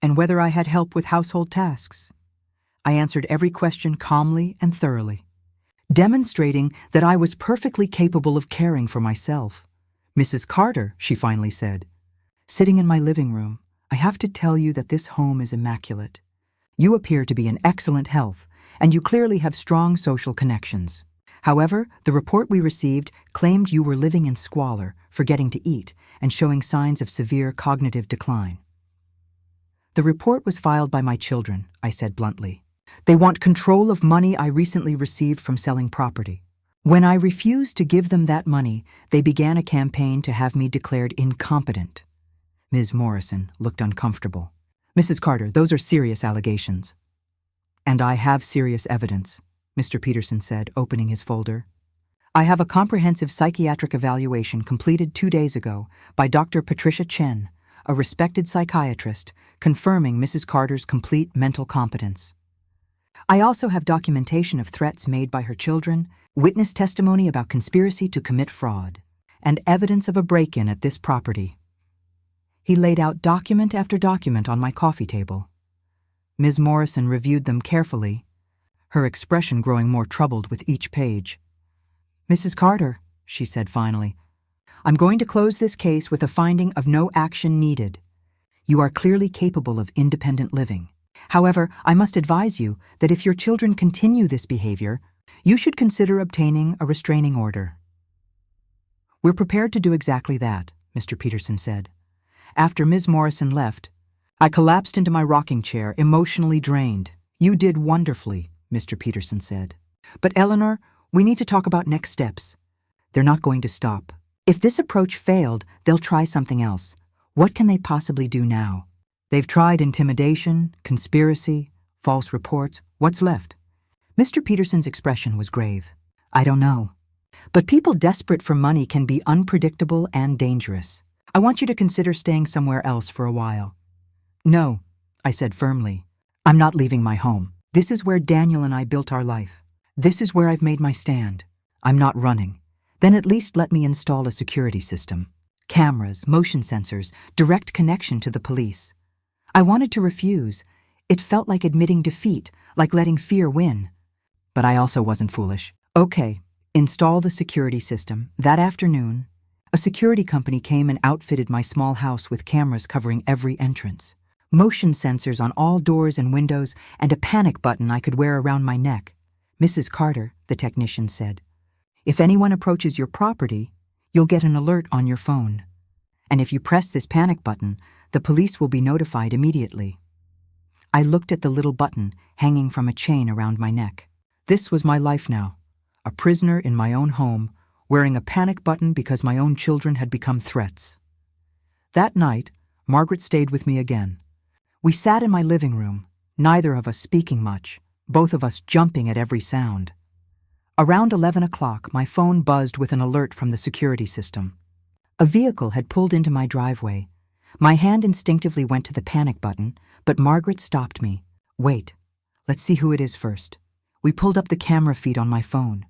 and whether I had help with household tasks. I answered every question calmly and thoroughly, demonstrating that I was perfectly capable of caring for myself. "Mrs. Carter," she finally said, sitting in my living room, "I have to tell you that this home is immaculate. You appear to be in excellent health, and you clearly have strong social connections. However, the report we received claimed you were living in squalor, forgetting to eat, and showing signs of severe cognitive decline." "The report was filed by my children," I said bluntly. "They want control of money I recently received from selling property. When I refused to give them that money, they began a campaign to have me declared incompetent." Ms. Morrison looked uncomfortable. "Mrs. Carter, those are serious allegations." "And I have serious evidence," Mr. Peterson said, opening his folder. "I have a comprehensive psychiatric evaluation completed 2 days ago by Dr. Patricia Chen, a respected psychiatrist, confirming Mrs. Carter's complete mental competence. I also have documentation of threats made by her children, witness testimony about conspiracy to commit fraud, and evidence of a break-in at this property." He laid out document after document on my coffee table. Ms. Morrison reviewed them carefully, her expression growing more troubled with each page. "Mrs. Carter," she said finally, "I'm going to close this case with a finding of no action needed. You are clearly capable of independent living. However, I must advise you that if your children continue this behavior, you should consider obtaining a restraining order." "We're prepared to do exactly that," Mr. Peterson said. After Ms. Morrison left, I collapsed into my rocking chair, emotionally drained. "You did wonderfully," Mr. Peterson said. "But Eleanor, we need to talk about next steps. They're not going to stop. If this approach failed, they'll try something else. What can they possibly do now? They've tried intimidation, conspiracy, false reports. What's left?" Mr. Peterson's expression was grave. "I don't know. But people desperate for money can be unpredictable and dangerous. I want you to consider staying somewhere else for a while." "No," I said firmly. "I'm not leaving my home. This is where Daniel and I built our life. This is where I've made my stand. I'm not running. Then at least let me install a security system. Cameras, motion sensors, direct connection to the police." I wanted to refuse. It felt like admitting defeat, like letting fear win. But I also wasn't foolish. "Okay, install the security system." That afternoon, a security company came and outfitted my small house with cameras covering every entrance, motion sensors on all doors and windows, and a panic button I could wear around my neck. "Mrs. Carter," the technician said, "if anyone approaches your property, you'll get an alert on your phone. And if you press this panic button, the police will be notified immediately." I looked at the little button hanging from a chain around my neck. This was my life now, a prisoner in my own home, wearing a panic button because my own children had become threats. That night, Margaret stayed with me again. We sat in my living room, neither of us speaking much, both of us jumping at every sound. Around 11 o'clock, my phone buzzed with an alert from the security system. A vehicle had pulled into my driveway. My hand instinctively went to the panic button, but Margaret stopped me. "Wait, let's see who it is first." We pulled up the camera feed on my phone.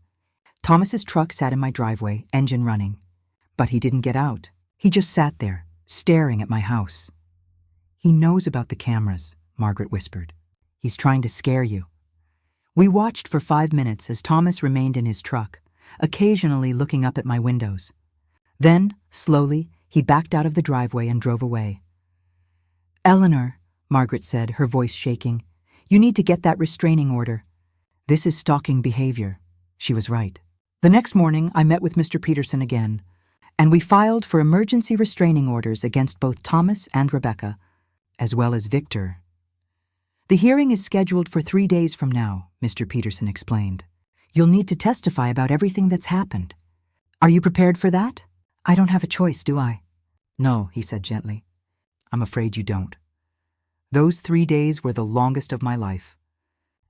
Thomas's truck sat in my driveway, engine running. But he didn't get out. He just sat there, staring at my house. "He knows about the cameras," Margaret whispered. "He's trying to scare you." We watched for 5 minutes as Thomas remained in his truck, occasionally looking up at my windows. Then, slowly, he backed out of the driveway and drove away. "Eleanor," Margaret said, her voice shaking, "you need to get that restraining order. This is stalking behavior." She was right. The next morning, I met with Mr. Peterson again, and we filed for emergency restraining orders against both Thomas and Rebecca, as well as Victor. "The hearing is scheduled for 3 days from now," Mr. Peterson explained. "You'll need to testify about everything that's happened. Are you prepared for that?" "I don't have a choice, do I?" "No," he said gently. "I'm afraid you don't." Those 3 days were the longest of my life.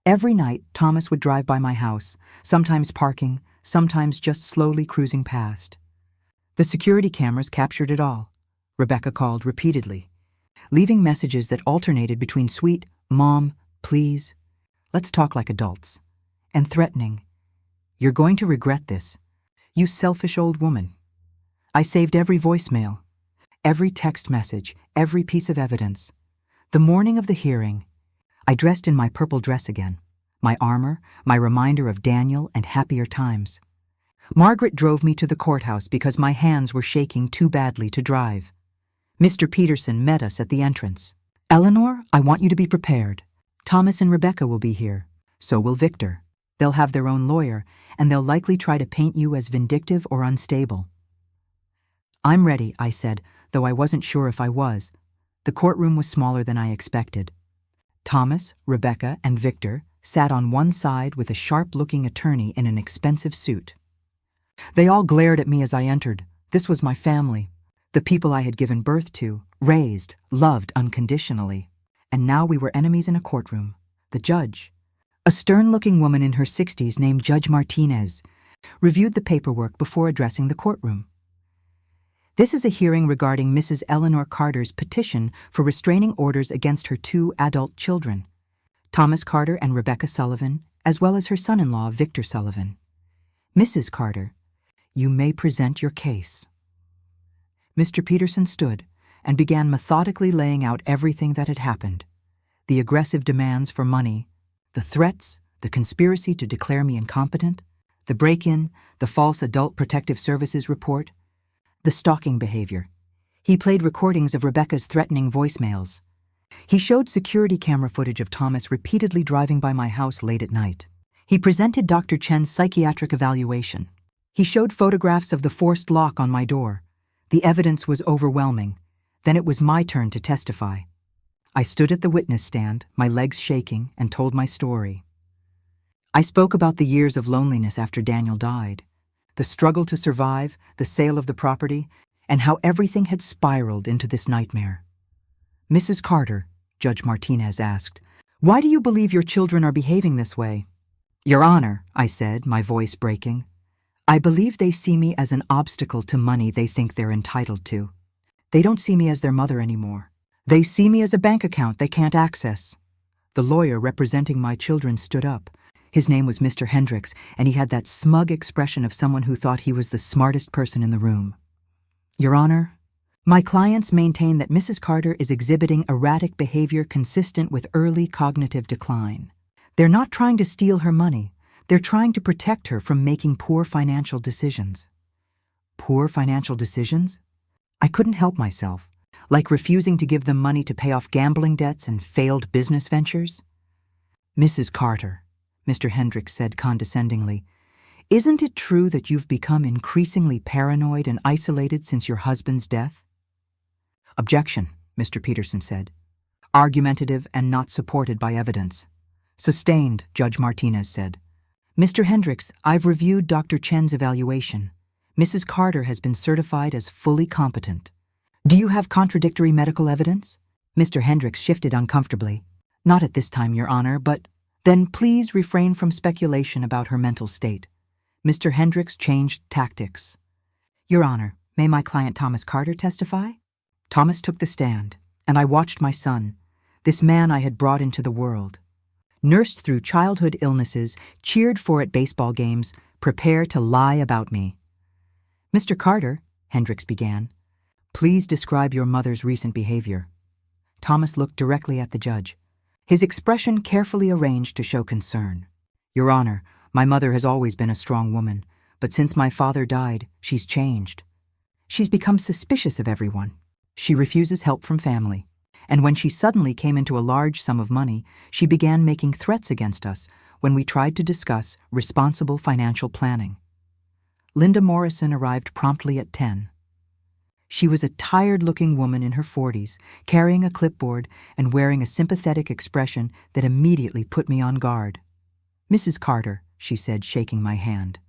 Every night, Thomas would drive by my house, sometimes parking, sometimes just slowly cruising past. The security cameras captured it all. Rebecca called repeatedly, leaving messages that alternated between sweet, "Mom, please, let's talk like adults," and threatening, "You're going to regret this, you selfish old woman." I saved every voicemail, every text message, every piece of evidence. The morning of the hearing, I dressed in my purple dress again, my armor, my reminder of Daniel and happier times. Margaret drove me to the courthouse because my hands were shaking too badly to drive. Mr. Peterson met us at the entrance. "Eleanor, I want you to be prepared. Thomas and Rebecca will be here. So will Victor. They'll have their own lawyer, and they'll likely try to paint you as vindictive or unstable." "I'm ready," I said, though I wasn't sure if I was. The courtroom was smaller than I expected. Thomas, Rebecca, and Victor sat on one side with a sharp-looking attorney in an expensive suit. They all glared at me as I entered. This was my family, the people I had given birth to, raised, loved unconditionally. And now we were enemies in a courtroom. The judge, a stern-looking woman in her 60s named Judge Martinez, reviewed the paperwork before addressing the courtroom. "This is a hearing regarding Mrs. Eleanor Carter's petition for restraining orders against her 2 adult children, Thomas Carter and Rebecca Sullivan, as well as her son-in-law, Victor Sullivan. Mrs. Carter, you may present your case." Mr. Peterson stood and began methodically laying out everything that had happened: the aggressive demands for money, the threats, the conspiracy to declare me incompetent, the break-in, the false Adult Protective Services report, the stalking behavior. He played recordings of Rebecca's threatening voicemails. He showed security camera footage of Thomas repeatedly driving by my house late at night. He presented Dr. Chen's psychiatric evaluation. He showed photographs of the forced lock on my door. The evidence was overwhelming. Then it was my turn to testify. I stood at the witness stand, my legs shaking, and told my story. I spoke about the years of loneliness after Daniel died, the struggle to survive, the sale of the property, and how everything had spiraled into this nightmare. "Mrs. Carter," Judge Martinez asked, "why do you believe your children are behaving this way?" "Your Honor," I said, my voice breaking, "I believe they see me as an obstacle to money they think they're entitled to. They don't see me as their mother anymore. They see me as a bank account they can't access." The lawyer representing my children stood up. His name was Mr. Hendricks, and he had that smug expression of someone who thought he was the smartest person in the room. "Your Honor, my clients maintain that Mrs. Carter is exhibiting erratic behavior consistent with early cognitive decline. They're not trying to steal her money. They're trying to protect her from making poor financial decisions." Poor financial decisions? I couldn't help myself, like refusing to give them money to pay off gambling debts and failed business ventures. "Mrs. Carter," Mr. Hendricks said condescendingly, "isn't it true that you've become increasingly paranoid and isolated since your husband's death?" "Objection," Mr. Peterson said. "Argumentative and not supported by evidence." "Sustained," Judge Martinez said. "Mr. Hendricks, I've reviewed Dr. Chen's evaluation. Mrs. Carter has been certified as fully competent. Do you have contradictory medical evidence?" Mr. Hendricks shifted uncomfortably. "Not at this time, Your Honor, but—" "Then please refrain from speculation about her mental state." Mr. Hendricks changed tactics. "Your Honor, may my client Thomas Carter testify?" Thomas took the stand, and I watched my son, this man I had brought into the world, nursed through childhood illnesses, cheered for at baseball games, prepare to lie about me. "Mr. Carter," Hendricks began, "please describe your mother's recent behavior." Thomas looked directly at the judge, his expression carefully arranged to show concern. "Your Honor, my mother has always been a strong woman, But since my father died, she's changed. She's become suspicious of everyone. She refuses help from family. And when she suddenly came into a large sum of money, she began making threats against us when we tried to discuss responsible financial planning. Linda Morrison arrived promptly at 10. She was a tired-looking woman in her 40s, carrying a clipboard and wearing a sympathetic expression that immediately put me on guard. "Mrs. Carter," she said, shaking my hand.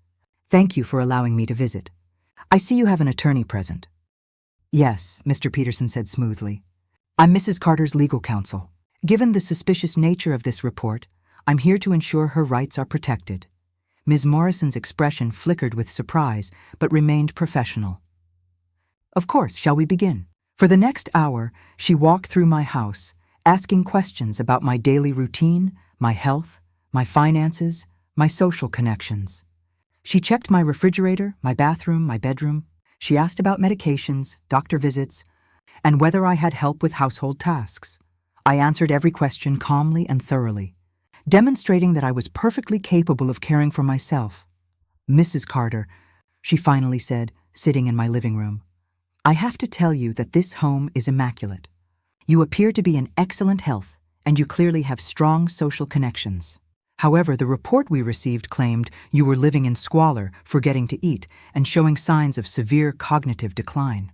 "Thank you for allowing me to visit. I see you have an attorney present." "Yes," Mr. Peterson said smoothly. "I'm Mrs. Carter's legal counsel. Given the suspicious nature of this report, I'm here to ensure her rights are protected." Ms. Morrison's expression flickered with surprise, but remained professional. "Of course, shall we begin?" For the next hour, she walked through my house, asking questions about my daily routine, my health, my finances, my social connections. She checked my refrigerator, my bathroom, my bedroom. She asked about medications, doctor visits, and whether I had help with household tasks. I answered every question calmly and thoroughly, demonstrating that I was perfectly capable of caring for myself. "Mrs. Carter," she finally said, sitting in my living room, "I have to tell you that this home is immaculate. You appear to be in excellent health, and you clearly have strong social connections. However, the report we received claimed you were living in squalor, forgetting to eat, and showing signs of severe cognitive decline."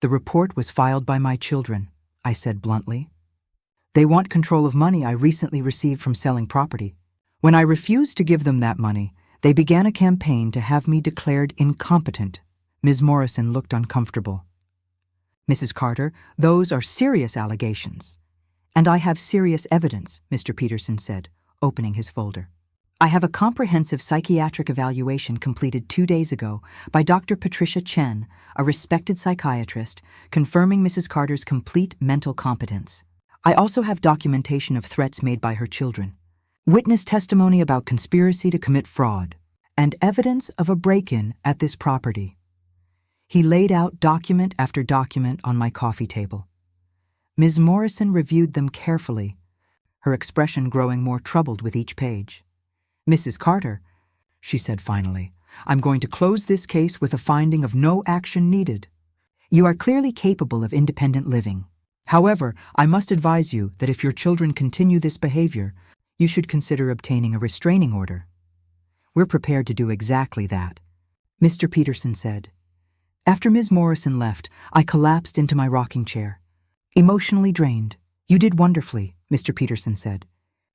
"The report was filed by my children," I said bluntly. "They want control of money I recently received from selling property. When I refused to give them that money, they began a campaign to have me declared incompetent." Ms. Morrison looked uncomfortable. "Mrs. Carter, those are serious allegations. And I have serious evidence," Mr. Peterson said, opening his folder. "I have a comprehensive psychiatric evaluation completed 2 days ago by Dr. Patricia Chen, a respected psychiatrist, confirming Mrs. Carter's complete mental competence. I also have documentation of threats made by her children, witness testimony about conspiracy to commit fraud, and evidence of a break-in at this property." He laid out document after document on my coffee table. Ms. Morrison reviewed them carefully, her expression growing more troubled with each page. "Mrs. Carter," she said finally, "I'm going to close this case with a finding of no action needed. You are clearly capable of independent living. However, I must advise you that if your children continue this behavior, you should consider obtaining a restraining order." "We're prepared to do exactly that," Mr. Peterson said. After Ms. Morrison left, I collapsed into my rocking chair. Emotionally drained. "You did wonderfully," Mr. Peterson said.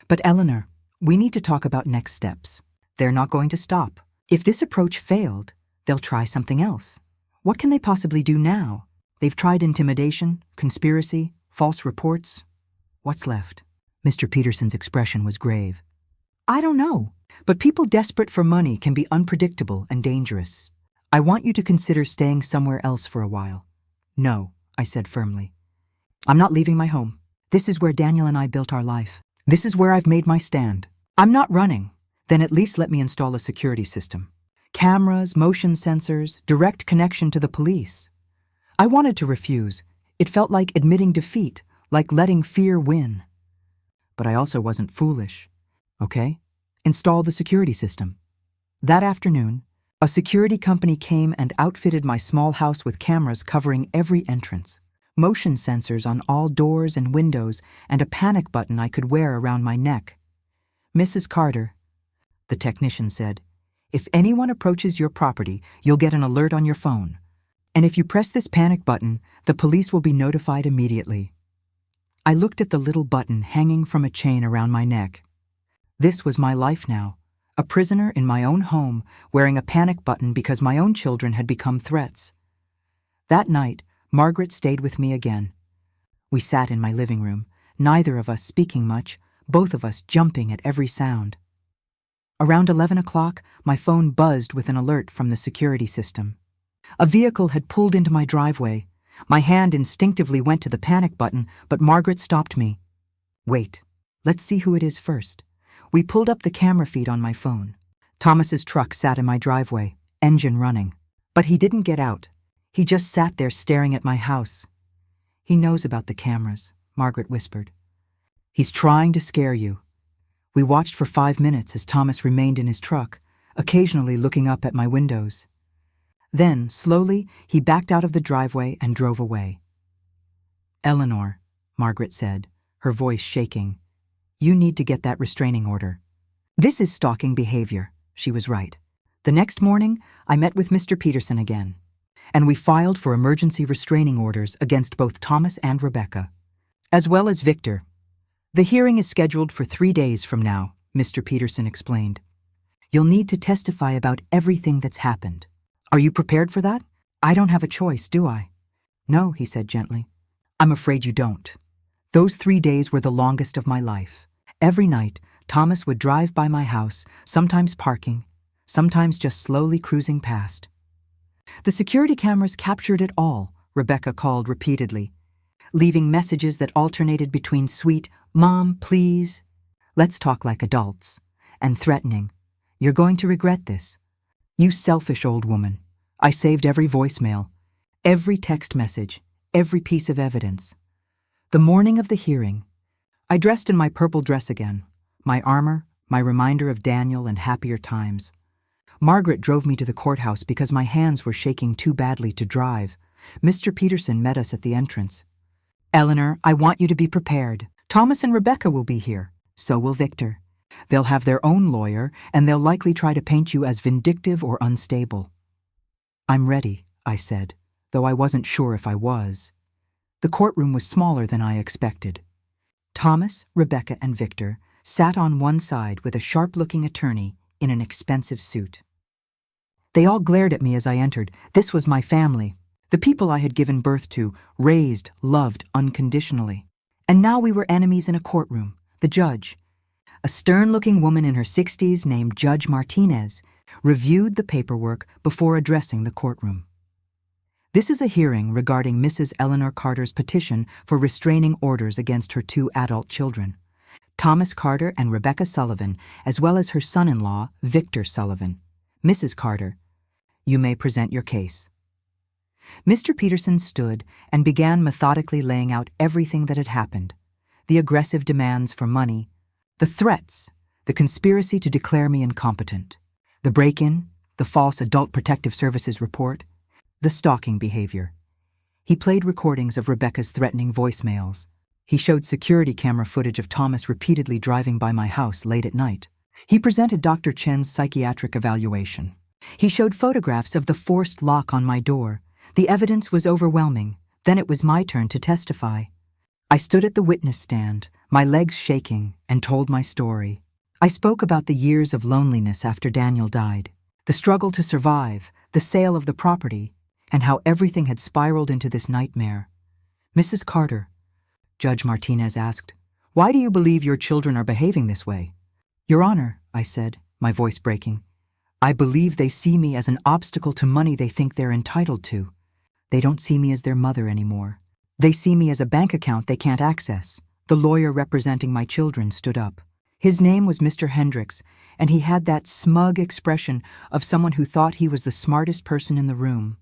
"But Eleanor, we need to talk about next steps. They're not going to stop. If this approach failed, they'll try something else. What can they possibly do now? They've tried intimidation, conspiracy, false reports. What's left?" Mr. Peterson's expression was grave. "I don't know, but people desperate for money can be unpredictable and dangerous. I want you to consider staying somewhere else for a while." "No," I said firmly. "I'm not leaving my home. This is where Daniel and I built our life. This is where I've made my stand. I'm not running. Then at least let me install a security system. Cameras, motion sensors, direct connection to the police." I wanted to refuse. It felt like admitting defeat, like letting fear win. But I also wasn't foolish. "Okay, install the security system." That afternoon, a security company came and outfitted my small house with cameras covering every entrance, motion sensors on all doors and windows, and a panic button I could wear around my neck. "Mrs. Carter," the technician said, "if anyone approaches your property, you'll get an alert on your phone. And if you press this panic button, the police will be notified immediately." I looked at the little button hanging from a chain around my neck. This was my life now, a prisoner in my own home, wearing a panic button because my own children had become threats. That night, Margaret stayed with me again. We sat in my living room, neither of us speaking much, both of us jumping at every sound. Around 11 o'clock, my phone buzzed with an alert from the security system. A vehicle had pulled into my driveway. My hand instinctively went to the panic button, but Margaret stopped me. "Wait, let's see who it is first." We pulled up the camera feed on my phone. Thomas's truck sat in my driveway, engine running. But he didn't get out. He just sat there staring at my house. "He knows about the cameras," Margaret whispered. "He's trying to scare you." We watched for 5 minutes as Thomas remained in his truck, occasionally looking up at my windows. Then, slowly, he backed out of the driveway and drove away. "Eleanor," Margaret said, her voice shaking, "you need to get that restraining order." This is stalking behavior, she was right. The next morning, I met with Mr. Peterson again, and we filed for emergency restraining orders against both Thomas and Rebecca, as well as Victor. "The hearing is scheduled for 3 days from now," Mr. Peterson explained. "You'll need to testify about everything that's happened. Are you prepared for that? I don't have a choice, do I?" "No," he said gently. "I'm afraid you don't. Those 3 days were the longest of my life. Every night, Thomas would drive by my house, sometimes parking, sometimes just slowly cruising past. The security cameras captured it all," Rebecca called repeatedly, leaving messages that alternated between sweet, "Mom, please, let's talk like adults," and threatening, "You're going to regret this. You selfish old woman." I saved every voicemail, every text message, every piece of evidence. The morning of the hearing, I dressed in my purple dress again, my armor, my reminder of Daniel and happier times. Margaret drove me to the courthouse because my hands were shaking too badly to drive. Mr. Peterson met us at the entrance. "Eleanor, I want you to be prepared. Thomas and Rebecca will be here. So will Victor. They'll have their own lawyer, and they'll likely try to paint you as vindictive or unstable." "I'm ready," I said, though I wasn't sure if I was. The courtroom was smaller than I expected. Thomas, Rebecca, and Victor sat on one side with a sharp-looking attorney in an expensive suit. They all glared at me as I entered. This was my family, the people I had given birth to, raised, loved unconditionally. And now we were enemies in a courtroom. The judge, a stern-looking woman in her 60s named Judge Martinez, reviewed the paperwork before addressing the courtroom. "This is a hearing regarding Mrs. Eleanor Carter's petition for restraining orders against her 2 adult children, Thomas Carter and Rebecca Sullivan, as well as her son-in-law, Victor Sullivan. Mrs. Carter, you may present your case." Mr. Peterson stood and began methodically laying out everything that had happened: the aggressive demands for money, the threats, the conspiracy to declare me incompetent, the break-in, the false Adult Protective Services report, the stalking behavior. He played recordings of Rebecca's threatening voicemails. He showed security camera footage of Thomas repeatedly driving by my house late at night. He presented Dr. Chen's psychiatric evaluation. He showed photographs of the forced lock on my door. The evidence was overwhelming. Then it was my turn to testify. I stood at the witness stand, my legs shaking, and told my story. I spoke about the years of loneliness after Daniel died, the struggle to survive, the sale of the property, and how everything had spiraled into this nightmare. "Mrs. Carter," Judge Martinez asked, "why do you believe your children are behaving this way?" "Your Honor," I said, my voice breaking, "I believe they see me as an obstacle to money they think they're entitled to. They don't see me as their mother anymore. They see me as a bank account they can't access." The lawyer representing my children stood up. His name was Mr. Hendricks, and he had that smug expression of someone who thought he was the smartest person in the room.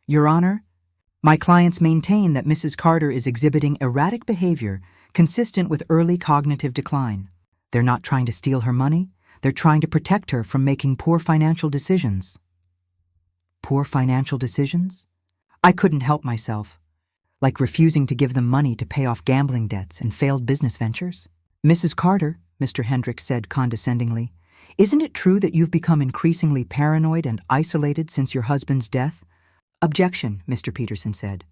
"Your Honor, my clients maintain that Mrs. Carter is exhibiting erratic behavior consistent with early cognitive decline. They're not trying to steal her money. They're trying to protect her from making poor financial decisions." Poor financial decisions? I couldn't help myself. Like refusing to give them money to pay off gambling debts and failed business ventures? "Mrs. Carter," Mr. Hendricks said condescendingly, "isn't it true that you've become increasingly paranoid and isolated since your husband's death?" "Objection," Mr. Peterson said.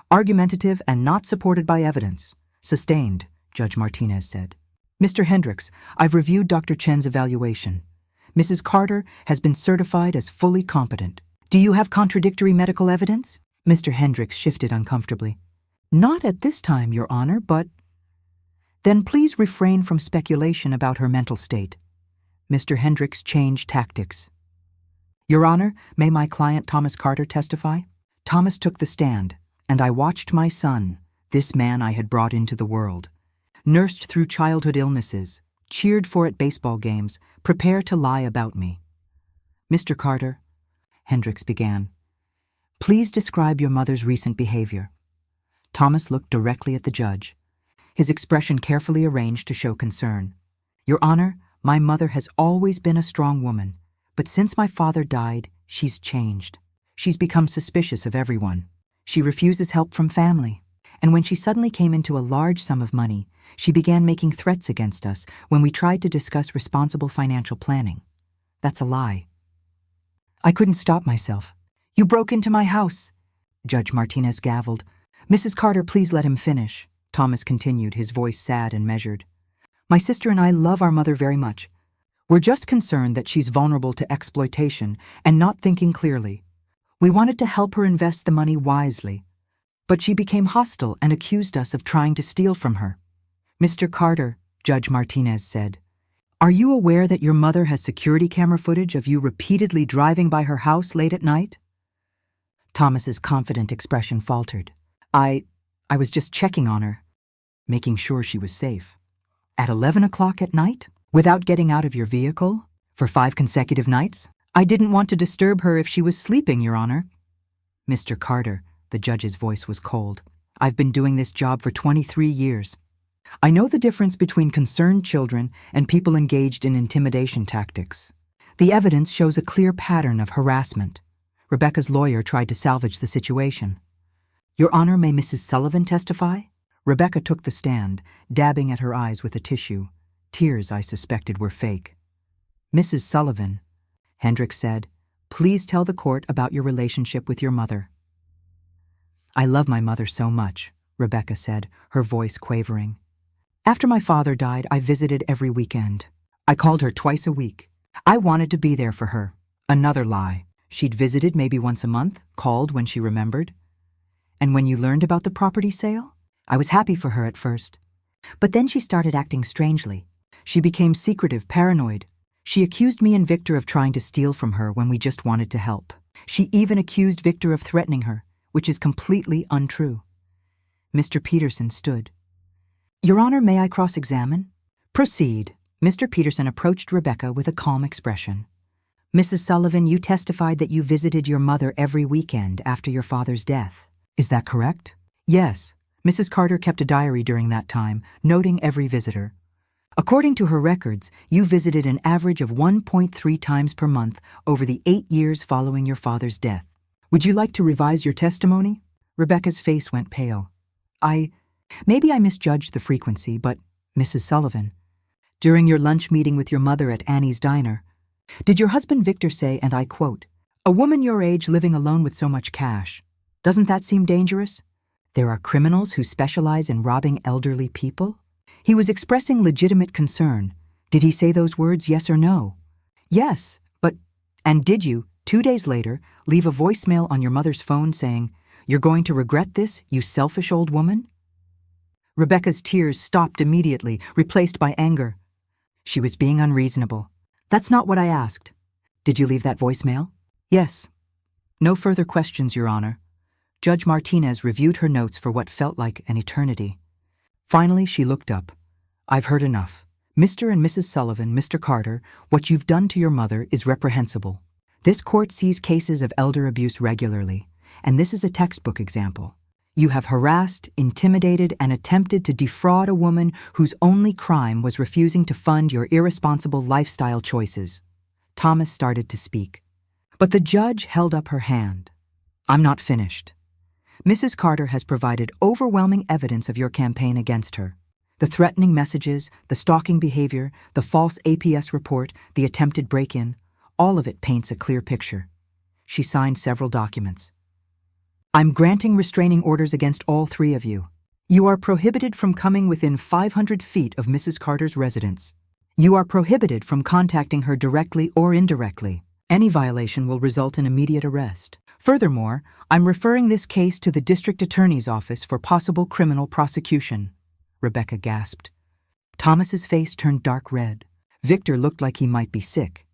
"Argumentative and not supported by evidence. Sustained," Judge Martinez said. "Mr. Hendricks, I've reviewed Dr. Chen's evaluation. Mrs. Carter has been certified as fully competent. Do you have contradictory medical evidence?" Mr. Hendricks shifted uncomfortably. "Not at this time, Your Honor, but—" "Then please refrain from speculation about her mental state." Mr. Hendricks changed tactics. "Your Honor, may my client Thomas Carter testify?" Thomas took the stand, and I watched my son, this man I had brought into the world, nursed through childhood illnesses, cheered for at baseball games, prepare to lie about me. "Mr. Carter," Hendricks began, "please describe your mother's recent behavior." Thomas looked directly at the judge, his expression carefully arranged to show concern. "Your Honor, my mother has always been a strong woman, But since my father died, she's changed. She's become suspicious of everyone. She refuses help from family. And when she suddenly came into a large sum of money, she began making threats against us when we tried to discuss responsible financial planning. That's a lie. I couldn't stop myself. You broke into my house. Judge Martinez gavelled. Mrs. Carter, please let him finish. Thomas continued, his voice sad and measured. My sister and I love our mother very much. We're just concerned that she's vulnerable to exploitation and not thinking clearly. We wanted to help her invest the money wisely. But she became hostile and accused us of trying to steal from her. Mr. Carter, Judge Martinez said, are you aware that your mother has security camera footage of you repeatedly driving by her house late at night? Thomas's confident expression faltered. I was just checking on her, making sure she was safe. At 11 o'clock at night? Without getting out of your vehicle? For 5 consecutive nights? I didn't want to disturb her if she was sleeping, Your Honor. Mr. Carter, the judge's voice was cold. I've been doing this job for 23 years. I know the difference between concerned children and people engaged in intimidation tactics. The evidence shows a clear pattern of harassment. Rebecca's lawyer tried to salvage the situation. Your Honor, may Mrs. Sullivan testify? Rebecca took the stand, dabbing at her eyes with a tissue. Tears, I suspected, were fake. Mrs. Sullivan, Hendricks said, please tell the court about your relationship with your mother. I love my mother so much, Rebecca said, her voice quavering. After my father died, I visited every weekend. I called her twice a week. I wanted to be there for her. Another lie. She'd visited maybe once a month, called when she remembered. And when you learned about the property sale? I was happy for her at first. But then she started acting strangely. She became secretive, paranoid. She accused me and Victor of trying to steal from her when we just wanted to help. She even accused Victor of threatening her, which is completely untrue. Mr. Peterson stood. Your Honor, may I cross-examine? Proceed. Mr. Peterson approached Rebecca with a calm expression. Mrs. Sullivan, you testified that you visited your mother every weekend after your father's death. Is that correct? Yes. Mrs. Carter kept a diary during that time, noting every visitor. According to her records, you visited an average of 1.3 times per month over the 8 years following your father's death. Would you like to revise your testimony? Rebecca's face went pale. Maybe I misjudged the frequency, but, Mrs. Sullivan, during your lunch meeting with your mother at Annie's Diner, did your husband Victor say, and I quote, a woman your age living alone with so much cash, doesn't that seem dangerous? There are criminals who specialize in robbing elderly people? He was expressing legitimate concern. Did he say those words, yes or no? Yes, and did you, 2 days later, leave a voicemail on your mother's phone saying, you're going to regret this, you selfish old woman? Rebecca's tears stopped immediately, replaced by anger. She was being unreasonable. That's not what I asked. Did you leave that voicemail? Yes. No further questions, Your Honor. Judge Martinez reviewed her notes for what felt like an eternity. Finally, she looked up. I've heard enough. Mr. and Mrs. Sullivan, Mr. Carter, what you've done to your mother is reprehensible. This court sees cases of elder abuse regularly, and this is a textbook example. You have harassed, intimidated, and attempted to defraud a woman whose only crime was refusing to fund your irresponsible lifestyle choices. Thomas started to speak, but the judge held up her hand. I'm not finished. Mrs. Carter has provided overwhelming evidence of your campaign against her. The threatening messages, the stalking behavior, the false APS report, the attempted break-in, all of it paints a clear picture. She signed several documents. I'm granting restraining orders against all 3 of you. You are prohibited from coming within 500 feet of Mrs. Carter's residence. You are prohibited from contacting her directly or indirectly. Any violation will result in immediate arrest. Furthermore, I'm referring this case to the District Attorney's Office for possible criminal prosecution. Rebecca gasped. Thomas's face turned dark red. Victor looked like he might be sick.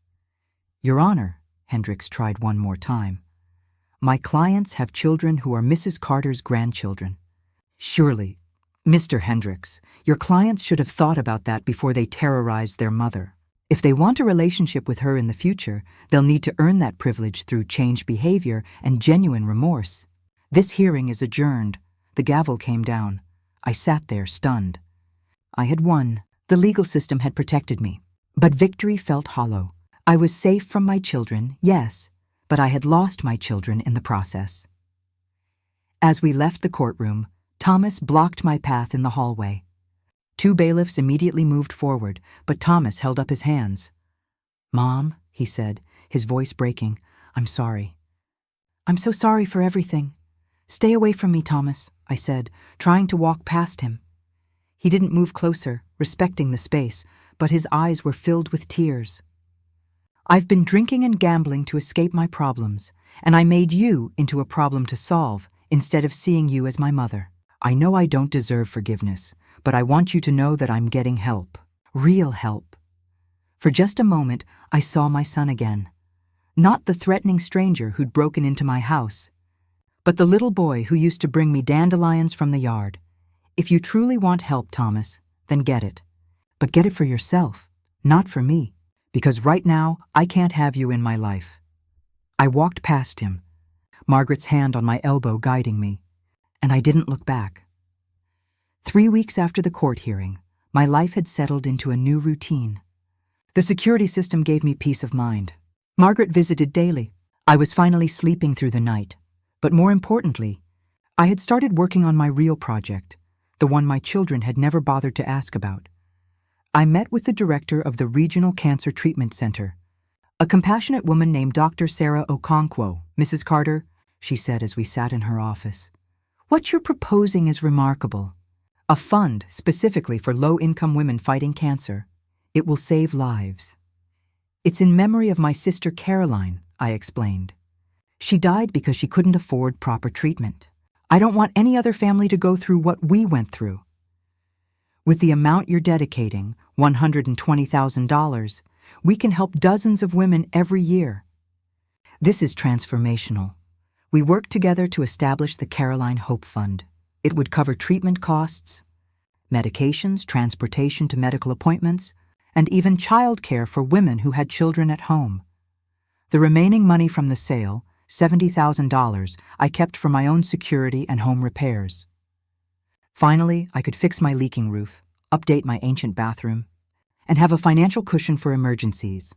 Your Honor, Hendricks tried one more time. My clients have children who are Mrs. Carter's grandchildren. Surely, Mr. Hendricks, your clients should have thought about that before they terrorized their mother. If they want a relationship with her in the future, they'll need to earn that privilege through changed behavior and genuine remorse. This hearing is adjourned. The gavel came down. I sat there, stunned. I had won. The legal system had protected me. But victory felt hollow. I was safe from my children, yes, but I had lost my children in the process. As we left the courtroom, Thomas blocked my path in the hallway. 2 bailiffs immediately moved forward, but Thomas held up his hands. "Mom," he said, his voice breaking, "I'm sorry." "I'm so sorry for everything. Stay away from me, Thomas," I said, trying to walk past him. He didn't move closer, respecting the space, but his eyes were filled with tears. "I've been drinking and gambling to escape my problems, and I made you into a problem to solve instead of seeing you as my mother. I know I don't deserve forgiveness, but I want you to know that I'm getting help. Real help." For just a moment, I saw my son again. Not the threatening stranger who'd broken into my house, but the little boy who used to bring me dandelions from the yard. If you truly want help, Thomas, then get it. But get it for yourself, not for me, because right now I can't have you in my life. I walked past him, Margaret's hand on my elbow guiding me, and I didn't look back. 3 weeks after the court hearing, my life had settled into a new routine. The security system gave me peace of mind. Margaret visited daily. I was finally sleeping through the night. But more importantly, I had started working on my real project, the one my children had never bothered to ask about. I met with the director of the Regional Cancer Treatment Center, a compassionate woman named Dr. Sarah Okonkwo. "Mrs. Carter," she said as we sat in her office, "what you're proposing is remarkable. A fund specifically for low-income women fighting cancer. It will save lives." "It's in memory of my sister Caroline," I explained. "She died because she couldn't afford proper treatment. I don't want any other family to go through what we went through. With the amount you're dedicating, $120,000, we can help dozens of women every year. This is transformational." We worked together to establish the Caroline Hope Fund. It would cover treatment costs, medications, transportation to medical appointments, and even childcare for women who had children at home. The remaining money from the sale, $70,000, I kept for my own security and home repairs. Finally, I could fix my leaking roof, update my ancient bathroom, and have a financial cushion for emergencies.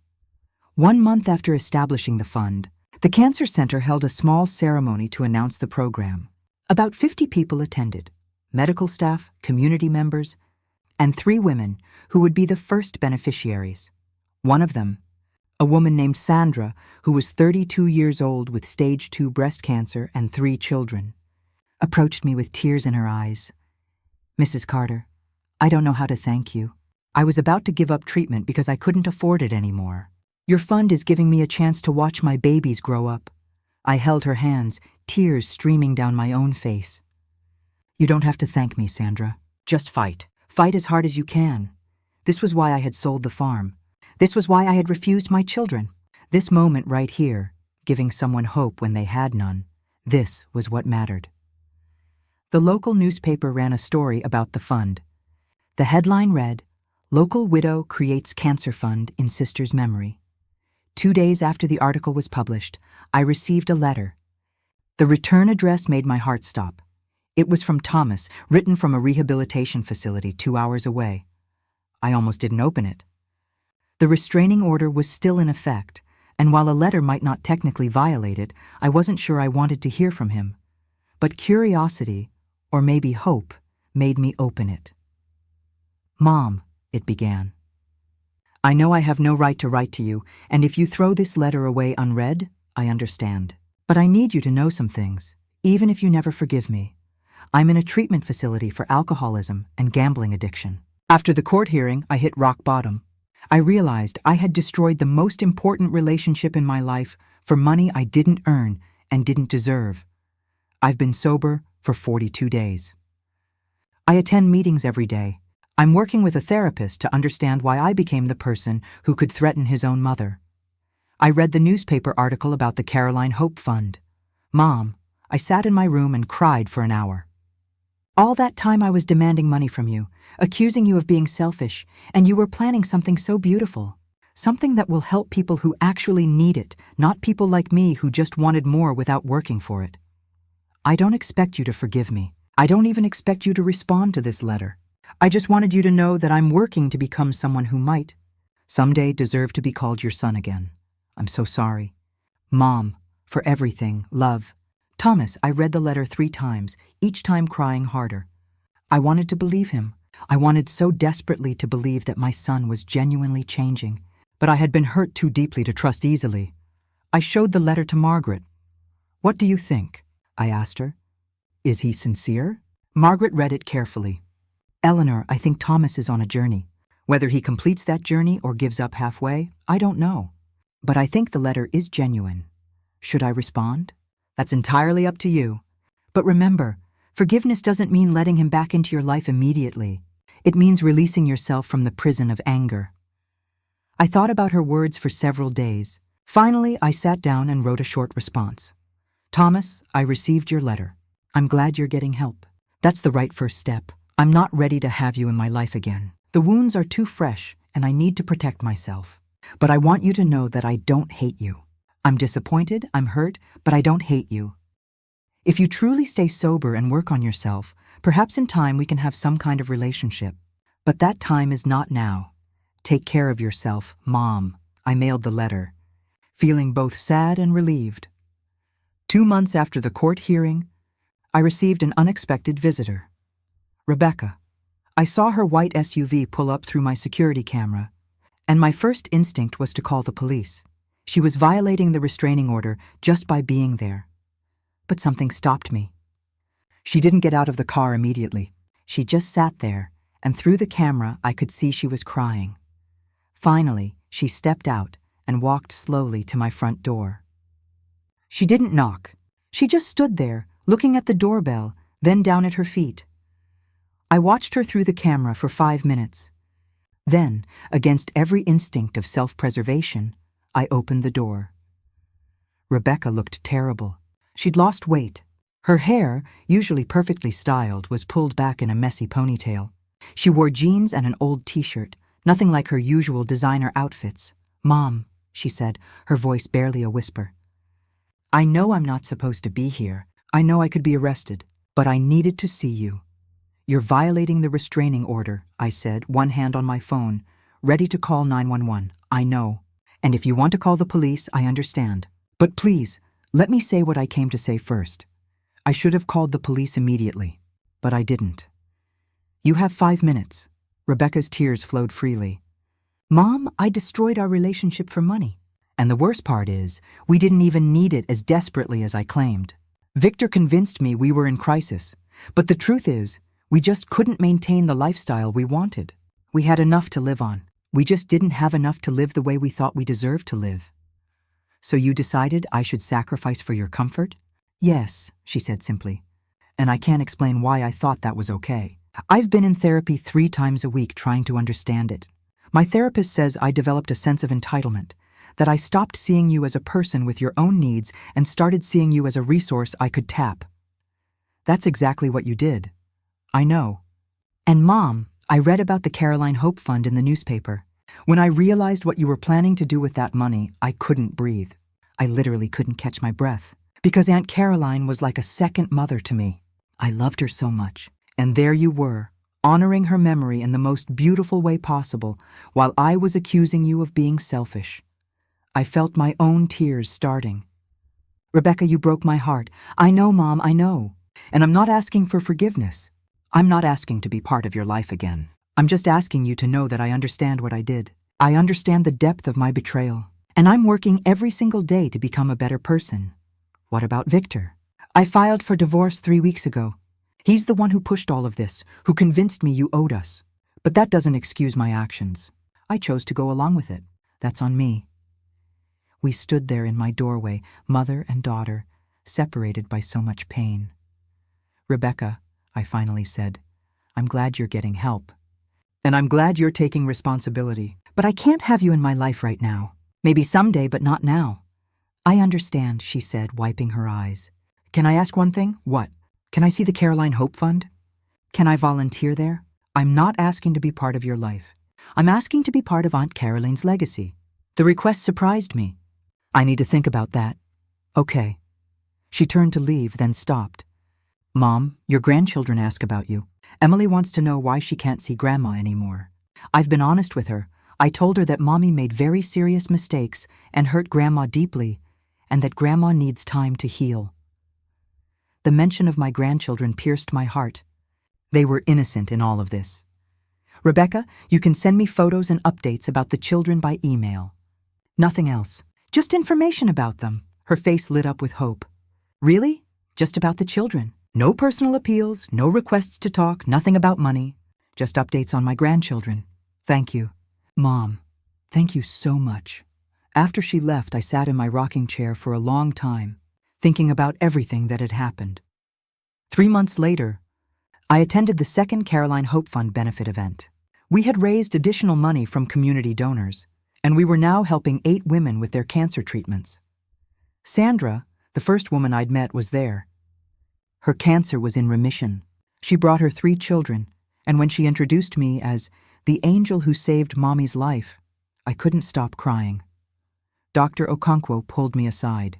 1 month after establishing the fund, the Cancer Center held a small ceremony to announce the program. About 50 people attended: medical staff, community members, and 3 women who would be the first beneficiaries. One of them, a woman named Sandra, who was 32 years old with stage 2 breast cancer and 3 children, approached me with tears in her eyes. "Mrs. Carter, I don't know how to thank you. I was about to give up treatment because I couldn't afford it anymore. Your fund is giving me a chance to watch my babies grow up." I held her hands, tears streaming down my own face. "You don't have to thank me, Sandra. Just fight. Fight as hard as you can. This was why I had sold the farm. This was why I had refused my children. This moment right here, giving someone hope when they had none, this was what mattered." The local newspaper ran a story about the fund. The headline read, "Local Widow Creates Cancer Fund in Sister's Memory." 2 days after the article was published, I received a letter. The return address made my heart stop. It was from Thomas, written from a rehabilitation facility 2 hours away. I almost didn't open it. The restraining order was still in effect, and while a letter might not technically violate it, I wasn't sure I wanted to hear from him. But curiosity, or maybe hope, made me open it. "Mom," it began. "I know I have no right to write to you, and if you throw this letter away unread, I understand. But I need you to know some things, even if you never forgive me. I'm in a treatment facility for alcoholism and gambling addiction. After the court hearing, I hit rock bottom. I realized I had destroyed the most important relationship in my life for money I didn't earn and didn't deserve. I've been sober for 42 days. I attend meetings every day. I'm working with a therapist to understand why I became the person who could threaten his own mother. I read the newspaper article about the Caroline Hope Fund. Mom, I sat in my room and cried for an hour. All that time I was demanding money from you, accusing you of being selfish, and you were planning something so beautiful. Something that will help people who actually need it, not people like me who just wanted more without working for it. I don't expect you to forgive me. I don't even expect you to respond to this letter. I just wanted you to know that I'm working to become someone who might. Someday deserve to be called your son again. I'm so sorry. Mom, for everything, love. Thomas, I read the letter 3 times, each time crying harder. I wanted to believe him. I wanted so desperately to believe that my son was genuinely changing, but I had been hurt too deeply to trust easily. I showed the letter to Margaret. "What do you think?" I asked her. "Is he sincere?" Margaret read it carefully. "Eleanor, I think Thomas is on a journey. Whether he completes that journey or gives up halfway, I don't know. But I think the letter is genuine. Should I respond? That's entirely up to you. But remember, forgiveness doesn't mean letting him back into your life immediately. It means releasing yourself from the prison of anger." I thought about her words for several days. Finally, I sat down and wrote a short response. "Thomas, I received your letter. I'm glad you're getting help. That's the right first step. I'm not ready to have you in my life again. The wounds are too fresh, and I need to protect myself. But I want you to know that I don't hate you. I'm disappointed, I'm hurt, but I don't hate you. If you truly stay sober and work on yourself, perhaps in time we can have some kind of relationship. But that time is not now. Take care of yourself, Mom." I mailed the letter, feeling both sad and relieved. 2 months after the court hearing, I received an unexpected visitor. Rebecca. I saw her white SUV pull up through my security camera, and my first instinct was to call the police. She was violating the restraining order just by being there. But something stopped me. She didn't get out of the car immediately. She just sat there, and through the camera I could see she was crying. Finally, she stepped out and walked slowly to my front door. She didn't knock. She just stood there, looking at the doorbell, then down at her feet. I watched her through the camera for 5 minutes. Then, against every instinct of self-preservation, I opened the door. Rebecca looked terrible. She'd lost weight. Her hair, usually perfectly styled, was pulled back in a messy ponytail. She wore jeans and an old t-shirt, nothing like her usual designer outfits. "Mom," she said, her voice barely a whisper. "I know I'm not supposed to be here. I know I could be arrested, but I needed to see you." "You're violating the restraining order," I said, one hand on my phone, ready to call 911. "I know. And if you want to call the police, I understand. But please, let me say what I came to say first. I should have called the police immediately, but I didn't." "You have 5 minutes." Rebecca's tears flowed freely. "Mom, I destroyed our relationship for money. And the worst part is, we didn't even need it as desperately as I claimed. Victor convinced me we were in crisis. But the truth is, we just couldn't maintain the lifestyle we wanted. We had enough to live on. We just didn't have enough to live the way we thought we deserved to live. So you decided I should sacrifice for your comfort?" "Yes," she said simply. "And I can't explain why I thought that was okay. I've been in therapy 3 times a week trying to understand it. My therapist says I developed a sense of entitlement, that I stopped seeing you as a person with your own needs and started seeing you as a resource I could tap." "That's exactly what you did." "I know. And Mom, I read about the Caroline Hope Fund in the newspaper. When I realized what you were planning to do with that money, I couldn't breathe. I literally couldn't catch my breath. Because Aunt Caroline was like a second mother to me. I loved her so much. And there you were, honoring her memory in the most beautiful way possible, while I was accusing you of being selfish. I felt my own tears starting. Rebecca, you broke my heart. I know, Mom, I know. And I'm not asking for forgiveness. I'm not asking to be part of your life again. I'm just asking you to know that I understand what I did. I understand the depth of my betrayal. And I'm working every single day to become a better person. What about Victor? I filed for divorce 3 weeks ago. He's the one who pushed all of this, who convinced me you owed us. But that doesn't excuse my actions. I chose to go along with it. That's on me. We stood there in my doorway, mother and daughter, separated by so much pain. Rebecca, I finally said, I'm glad you're getting help. And I'm glad you're taking responsibility. But I can't have you in my life right now. Maybe someday, but not now. I understand, she said, wiping her eyes. Can I ask one thing? What? Can I see the Caroline Hope Fund? Can I volunteer there? I'm not asking to be part of your life. I'm asking to be part of Aunt Caroline's legacy. The request surprised me. I need to think about that. Okay. She turned to leave, then stopped. Mom, your grandchildren ask about you. Emily wants to know why she can't see Grandma anymore. I've been honest with her. I told her that Mommy made very serious mistakes and hurt Grandma deeply, and that Grandma needs time to heal. The mention of my grandchildren pierced my heart. They were innocent in all of this. Rebecca, you can send me photos and updates about the children by email. Nothing else. Just information about them. Her face lit up with hope. Really? Just about the children? No personal appeals, no requests to talk, nothing about money. Just updates on my grandchildren. Thank you. Mom, thank you so much. After she left, I sat in my rocking chair for a long time, thinking about everything that had happened. 3 months later, I attended the second Caroline Hope Fund benefit event. We had raised additional money from community donors, and we were now helping 8 women with their cancer treatments. Sandra, the first woman I'd met, was there. Her cancer was in remission. She brought her 3 children, and when she introduced me as the angel who saved Mommy's life, I couldn't stop crying. Dr. Okonkwo pulled me aside.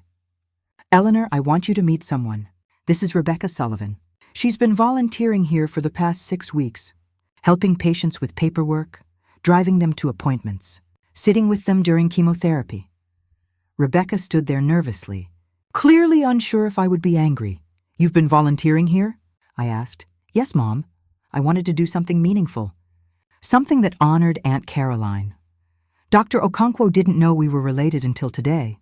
Eleanor, I want you to meet someone. This is Rebecca Sullivan. She's been volunteering here for the past 6 weeks, helping patients with paperwork, driving them to appointments, sitting with them during chemotherapy. Rebecca stood there nervously, clearly unsure if I would be angry. You've been volunteering here? I asked. Yes, Mom. I wanted to do something meaningful. Something that honored Aunt Caroline. Dr. Okonkwo didn't know we were related until today.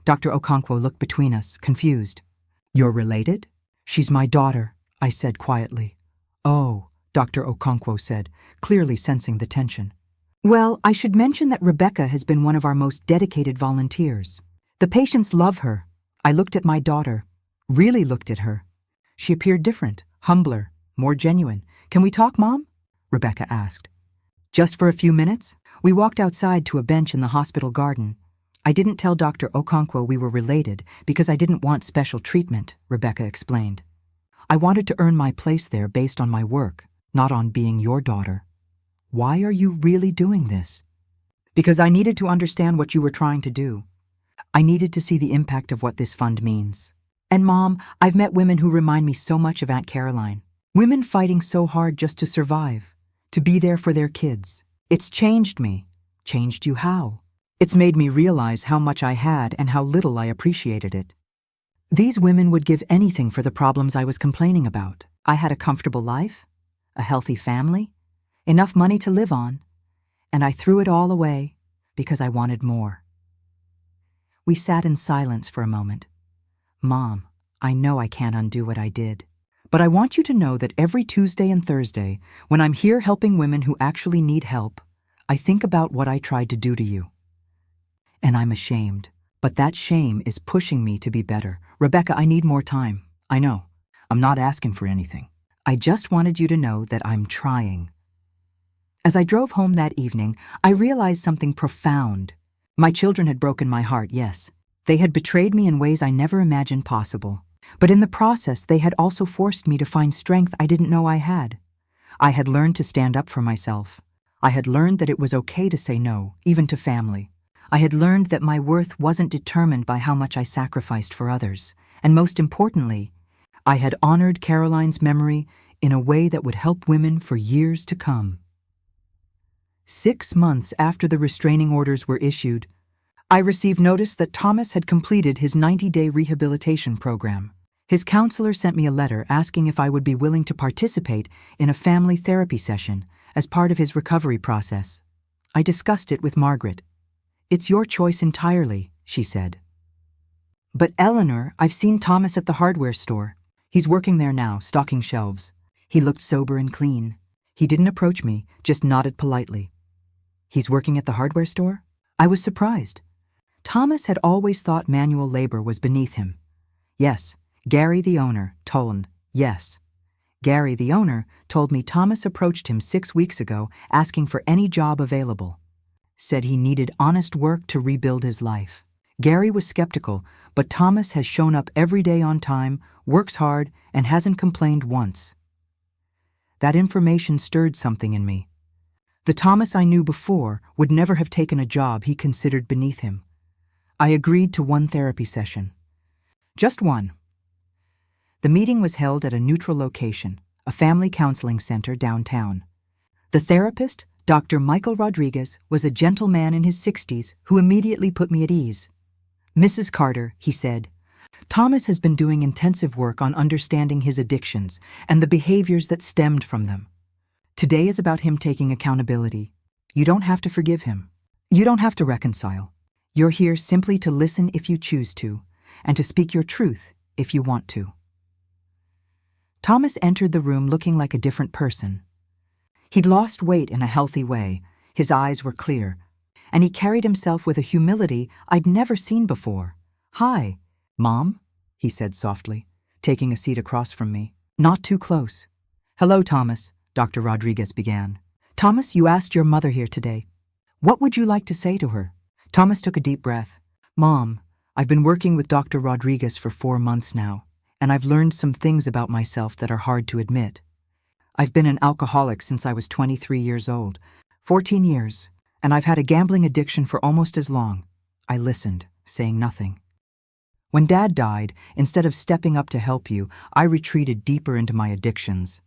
Dr. Okonkwo looked between us, confused. You're related? She's my daughter, I said quietly. Oh, Dr. Okonkwo said, clearly sensing the tension. Well, I should mention that Rebecca has been one of our most dedicated volunteers. The patients love her. I looked at my daughter, really looked at her. She appeared different, humbler, more genuine. Can we talk, Mom? Rebecca asked. Just for a few minutes? We walked outside to a bench in the hospital garden. I didn't tell Dr. Okonkwo we were related because I didn't want special treatment, Rebecca explained. I wanted to earn my place there based on my work, not on being your daughter. Why are you really doing this? Because I needed to understand what you were trying to do. I needed to see the impact of what this fund means. And Mom, I've met women who remind me so much of Aunt Caroline. Women fighting so hard just to survive, to be there for their kids. It's changed me. Changed you how? It's made me realize how much I had and how little I appreciated it. These women would give anything for the problems I was complaining about. I had a comfortable life, a healthy family, enough money to live on, and I threw it all away because I wanted more. We sat in silence for a moment. Mom, I know I can't undo what I did, but I want you to know that every Tuesday and Thursday, when I'm here helping women who actually need help, I think about what I tried to do to you. And I'm ashamed, but that shame is pushing me to be better. Rebecca, I need more time. I know. I'm not asking for anything. I just wanted you to know that I'm trying. As I drove home that evening, I realized something profound. My children had broken my heart, yes. They had betrayed me in ways I never imagined possible. But in the process, they had also forced me to find strength I didn't know I had. I had learned to stand up for myself. I had learned that it was okay to say no, even to family. I had learned that my worth wasn't determined by how much I sacrificed for others. And most importantly, I had honored Caroline's memory in a way that would help women for years to come. 6 months after the restraining orders were issued, I received notice that Thomas had completed his 90-day rehabilitation program. His counselor sent me a letter asking if I would be willing to participate in a family therapy session as part of his recovery process. I discussed it with Margaret. It's your choice entirely, she said. But Eleanor, I've seen Thomas at the hardware store. He's working there now, stocking shelves. He looked sober and clean. He didn't approach me, just nodded politely. He's working at the hardware store? I was surprised. Thomas had always thought manual labor was beneath him. Yes, Gary the owner, Tolan, yes. Gary the owner told me Thomas approached him 6 weeks ago asking for any job available. Said he needed honest work to rebuild his life. Gary was skeptical, but Thomas has shown up every day on time, works hard, and hasn't complained once. That information stirred something in me. The Thomas I knew before would never have taken a job he considered beneath him. I agreed to 1 therapy session. Just 1. The meeting was held at a neutral location, a family counseling center downtown. The therapist, Dr. Michael Rodriguez was a gentleman in his 60s who immediately put me at ease. "Mrs. Carter," he said, "Thomas has been doing intensive work on understanding his addictions and the behaviors that stemmed from them. Today is about him taking accountability. You don't have to forgive him. You don't have to reconcile. You're here simply to listen if you choose to, and to speak your truth if you want to." Thomas entered the room looking like a different person. He'd lost weight in a healthy way, his eyes were clear, and he carried himself with a humility I'd never seen before. "Hi, Mom," he said softly, taking a seat across from me. "Not too close." "Hello, Thomas," Dr. Rodriguez began. "Thomas, you asked your mother here today. What would you like to say to her?" Thomas took a deep breath. "Mom, I've been working with Dr. Rodriguez for 4 months now, and I've learned some things about myself that are hard to admit. I've been an alcoholic since I was 23 years old, 14 years, and I've had a gambling addiction for almost as long." I listened, saying nothing. "When Dad died, instead of stepping up to help you, I retreated deeper into my addictions.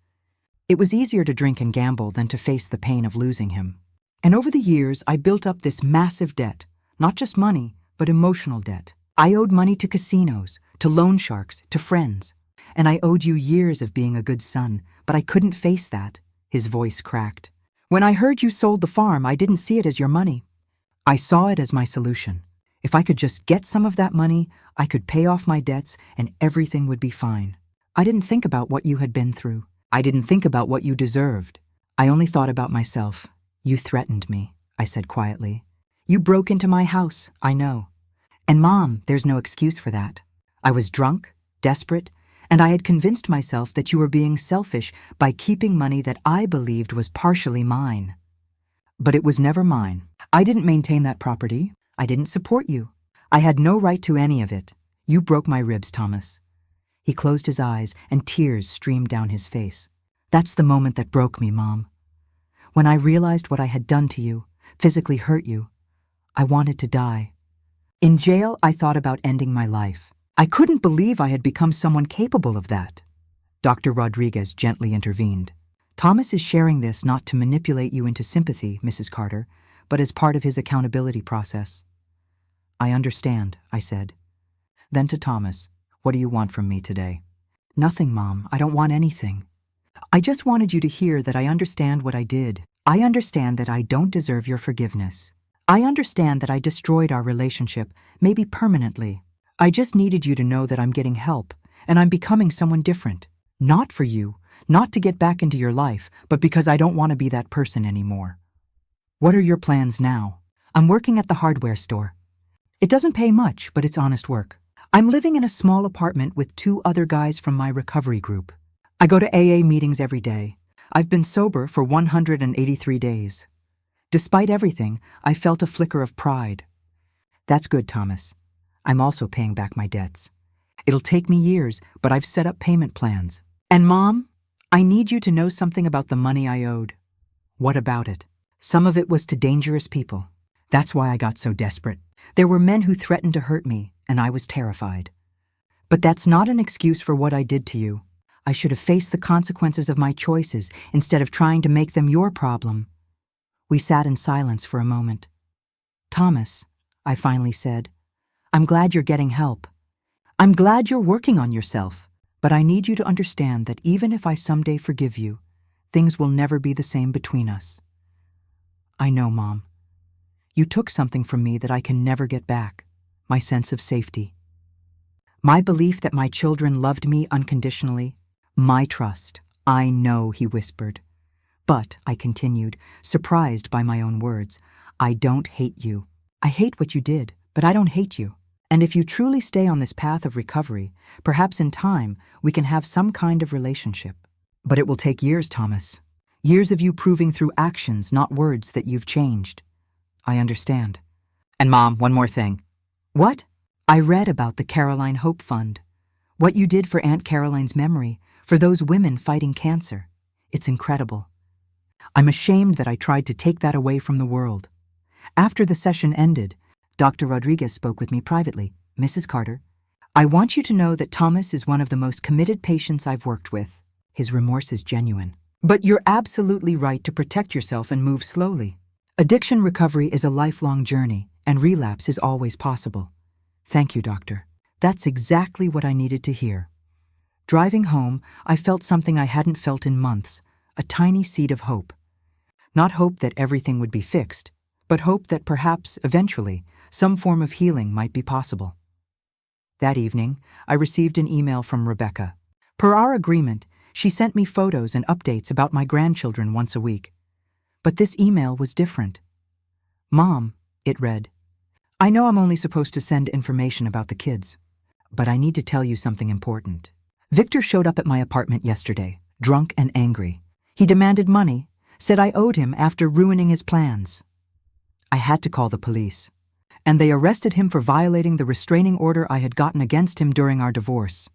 It was easier to drink and gamble than to face the pain of losing him. And over the years, I built up this massive debt, not just money, but emotional debt. I owed money to casinos, to loan sharks, to friends. And I owed you years of being a good son, but I couldn't face that." His voice cracked. "When I heard you sold the farm, I didn't see it as your money. I saw it as my solution. If I could just get some of that money, I could pay off my debts and everything would be fine. I didn't think about what you had been through. I didn't think about what you deserved. I only thought about myself. You threatened me," I said quietly. "You broke into my house, I know. And Mom, there's no excuse for that. I was drunk, desperate, and I had convinced myself that you were being selfish by keeping money that I believed was partially mine. But it was never mine. I didn't maintain that property. I didn't support you. I had no right to any of it. You broke my ribs, Thomas." He closed his eyes and tears streamed down his face. "That's the moment that broke me, Mom. When I realized what I had done to you, physically hurt you, I wanted to die. In jail, I thought about ending my life. I couldn't believe I had become someone capable of that." Dr. Rodriguez gently intervened. "Thomas is sharing this not to manipulate you into sympathy, Mrs. Carter, but as part of his accountability process." "I understand," I said. Then to Thomas, "What do you want from me today?" "Nothing, Mom. I don't want anything. I just wanted you to hear that I understand what I did. I understand that I don't deserve your forgiveness. I understand that I destroyed our relationship, maybe permanently. I just needed you to know that I'm getting help, and I'm becoming someone different. Not for you, not to get back into your life, but because I don't want to be that person anymore." "What are your plans now?" "I'm working at the hardware store. It doesn't pay much, but it's honest work. I'm living in a small apartment with 2 other guys from my recovery group. I go to AA meetings every day. I've been sober for 183 days. Despite everything, I felt a flicker of pride." "That's good, Thomas. I'm also paying back my debts. It'll take me years, but I've set up payment plans. And Mom, I need you to know something about the money I owed." "What about it?" "Some of it was to dangerous people. That's why I got so desperate. There were men who threatened to hurt me, and I was terrified. But that's not an excuse for what I did to you. I should have faced the consequences of my choices instead of trying to make them your problem." We sat in silence for a moment. "Thomas," I finally said, "I'm glad you're getting help. I'm glad you're working on yourself, but I need you to understand that even if I someday forgive you, things will never be the same between us." "I know, Mom. You took something from me that I can never get back, my sense of safety. My belief that my children loved me unconditionally, my trust. I know," he whispered. "But," I continued, surprised by my own words, "I don't hate you. I hate what you did, but I don't hate you. And if you truly stay on this path of recovery, perhaps in time we can have some kind of relationship. But it will take years, Thomas. Years of you proving through actions, not words, that you've changed." "I understand. And Mom, one more thing." "What?" "I read about the Caroline Hope Fund. What you did for Aunt Caroline's memory, for those women fighting cancer. It's incredible. I'm ashamed that I tried to take that away from the world." After the session ended, Dr. Rodriguez spoke with me privately. "Mrs. Carter, I want you to know that Thomas is one of the most committed patients I've worked with. His remorse is genuine. But you're absolutely right to protect yourself and move slowly. Addiction recovery is a lifelong journey, and relapse is always possible. Thank you, doctor. That's exactly what I needed to hear. Driving home, I felt something I hadn't felt in months, a tiny seed of hope. Not hope that everything would be fixed, but hope that perhaps, eventually, some form of healing might be possible. That evening, I received an email from Rebecca. Per our agreement, she sent me photos and updates about my grandchildren once a week. But this email was different. Mom, it read, I know I'm only supposed to send information about the kids, but I need to tell you something important. Victor showed up at my apartment yesterday, drunk and angry. He demanded money, said I owed him after ruining his plans. I had to call the police, and they arrested him for violating the restraining order I had gotten against him during our divorce.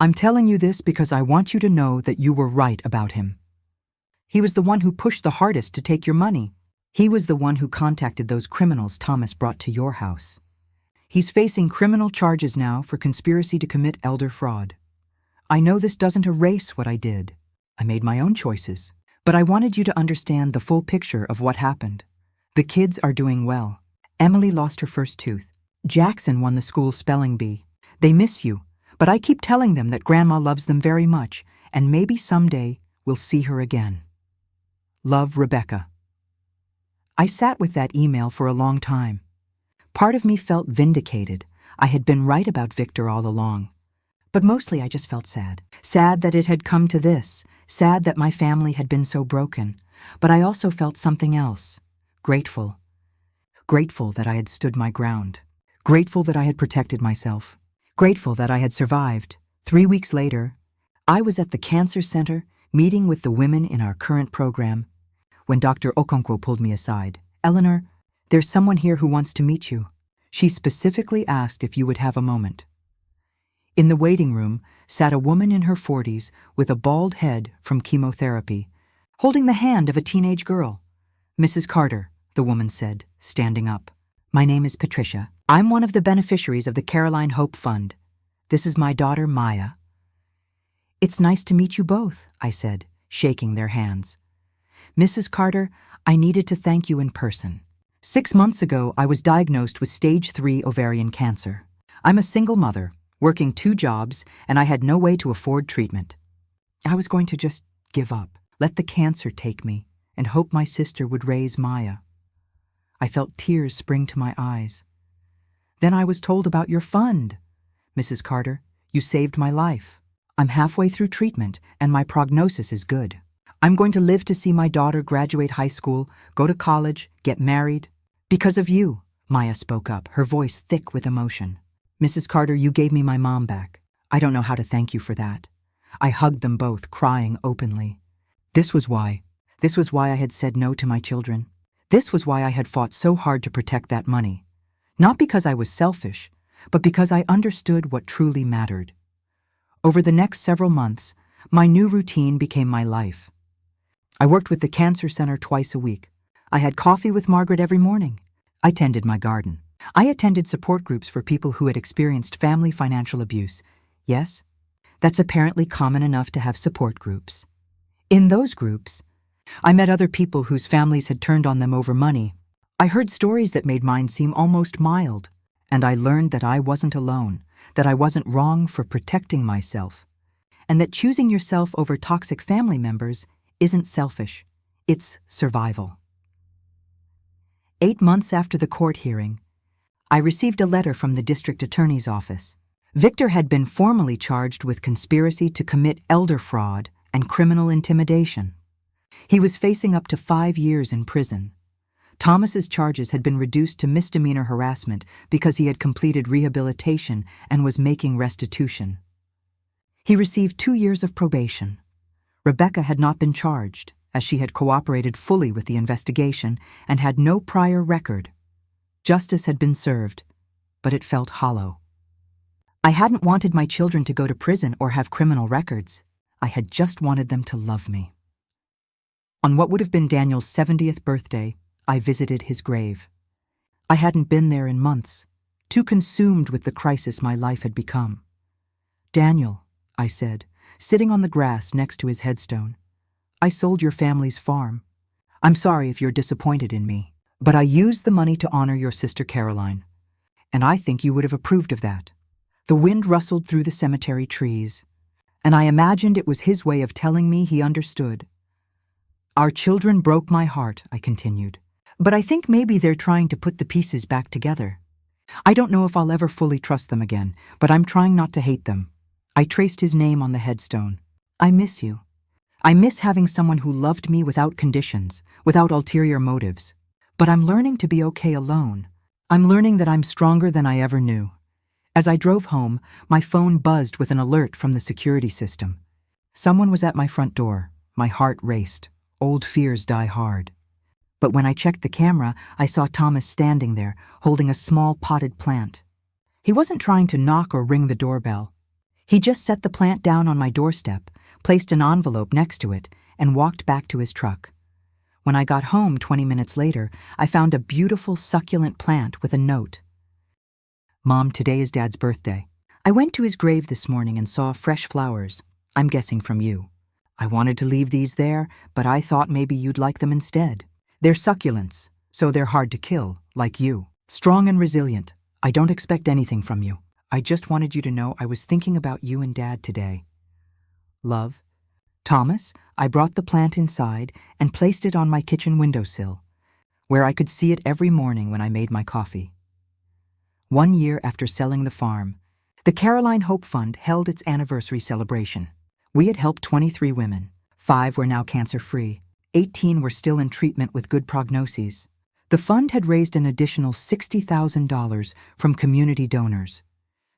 I'm telling you this because I want you to know that you were right about him. He was the one who pushed the hardest to take your money. He was the one who contacted those criminals Thomas brought to your house. He's facing criminal charges now for conspiracy to commit elder fraud. I know this doesn't erase what I did. I made my own choices. But I wanted you to understand the full picture of what happened. The kids are doing well. Emily lost her first tooth. Jackson won the school spelling bee. They miss you, but I keep telling them that Grandma loves them very much, and maybe someday we'll see her again. Love, Rebecca. I sat with that email for a long time. Part of me felt vindicated. I had been right about Victor all along. But mostly I just felt sad. Sad that it had come to this. Sad that my family had been so broken. But I also felt something else. Grateful. Grateful that I had stood my ground. Grateful that I had protected myself. Grateful that I had survived. 3 weeks later, I was at the cancer center meeting with the women in our current program when Dr. Okonkwo pulled me aside. Eleanor, there's someone here who wants to meet you. She specifically asked if you would have a moment. In the waiting room sat a woman in her 40s with a bald head from chemotherapy, holding the hand of a teenage girl. Mrs. Carter, the woman said, standing up. My name is Patricia. I'm one of the beneficiaries of the Caroline Hope Fund. This is my daughter, Maya. It's nice to meet you both, I said, shaking their hands. Mrs. Carter, I needed to thank you in person. 6 months ago, I was diagnosed with stage 3 ovarian cancer. I'm a single mother, working 2 jobs, and I had no way to afford treatment. I was going to just give up, let the cancer take me, and hope my sister would raise Maya. I felt tears spring to my eyes. Then I was told about your fund. Mrs. Carter, you saved my life. I'm halfway through treatment, and my prognosis is good. I'm going to live to see my daughter graduate high school, go to college, get married. Because of you, Maya spoke up, her voice thick with emotion. Mrs. Carter, you gave me my mom back. I don't know how to thank you for that. I hugged them both, crying openly. This was why I had said no to my children. This was why I had fought so hard to protect that money. Not because I was selfish, but because I understood what truly mattered. Over the next several months, my new routine became my life. I worked with the cancer center twice a week. I had coffee with Margaret every morning. I tended my garden. I attended support groups for people who had experienced family financial abuse. Yes, that's apparently common enough to have support groups. In those groups, I met other people whose families had turned on them over money. I heard stories that made mine seem almost mild, and I learned that I wasn't alone, that I wasn't wrong for protecting myself, and that choosing yourself over toxic family members isn't selfish, it's survival. 8 months after the court hearing, I received a letter from the district attorney's office. Victor had been formally charged with conspiracy to commit elder fraud and criminal intimidation. He was facing up to 5 years in prison. Thomas's charges had been reduced to misdemeanor harassment because he had completed rehabilitation and was making restitution. He received 2 years of probation. Rebecca had not been charged, as she had cooperated fully with the investigation and had no prior record. Justice had been served, but it felt hollow. I hadn't wanted my children to go to prison or have criminal records. I had just wanted them to love me. On what would have been Daniel's 70th birthday, I visited his grave. I hadn't been there in months, too consumed with the crisis my life had become. Daniel, I said, sitting on the grass next to his headstone, I sold your family's farm. I'm sorry if you're disappointed in me, but I used the money to honor your sister Caroline, and I think you would have approved of that." The wind rustled through the cemetery trees, and I imagined it was his way of telling me he understood. "Our children broke my heart," I continued, "but I think maybe they're trying to put the pieces back together. I don't know if I'll ever fully trust them again, but I'm trying not to hate them." I traced his name on the headstone. "I miss you. I miss having someone who loved me without conditions, without ulterior motives. But I'm learning to be okay alone. I'm learning that I'm stronger than I ever knew." As I drove home, my phone buzzed with an alert from the security system. Someone was at my front door. My heart raced. Old fears die hard. But when I checked the camera, I saw Thomas standing there, holding a small potted plant. He wasn't trying to knock or ring the doorbell. He just set the plant down on my doorstep, placed an envelope next to it, and walked back to his truck. When I got home 20 minutes later, I found a beautiful succulent plant with a note. "Mom, today is Dad's birthday. I went to his grave this morning and saw fresh flowers. I'm guessing from you. I wanted to leave these there, but I thought maybe you'd like them instead. They're succulents, so they're hard to kill, like you. Strong and resilient. I don't expect anything from you. I just wanted you to know I was thinking about you and Dad today. Love." Thomas, I brought the plant inside and placed it on my kitchen windowsill, where I could see it every morning when I made my coffee. 1 year after selling the farm, the Caroline Hope Fund held its anniversary celebration. We had helped 23 women. 5 were now cancer-free. 18 were still in treatment with good prognoses. The fund had raised an additional $60,000 from community donors.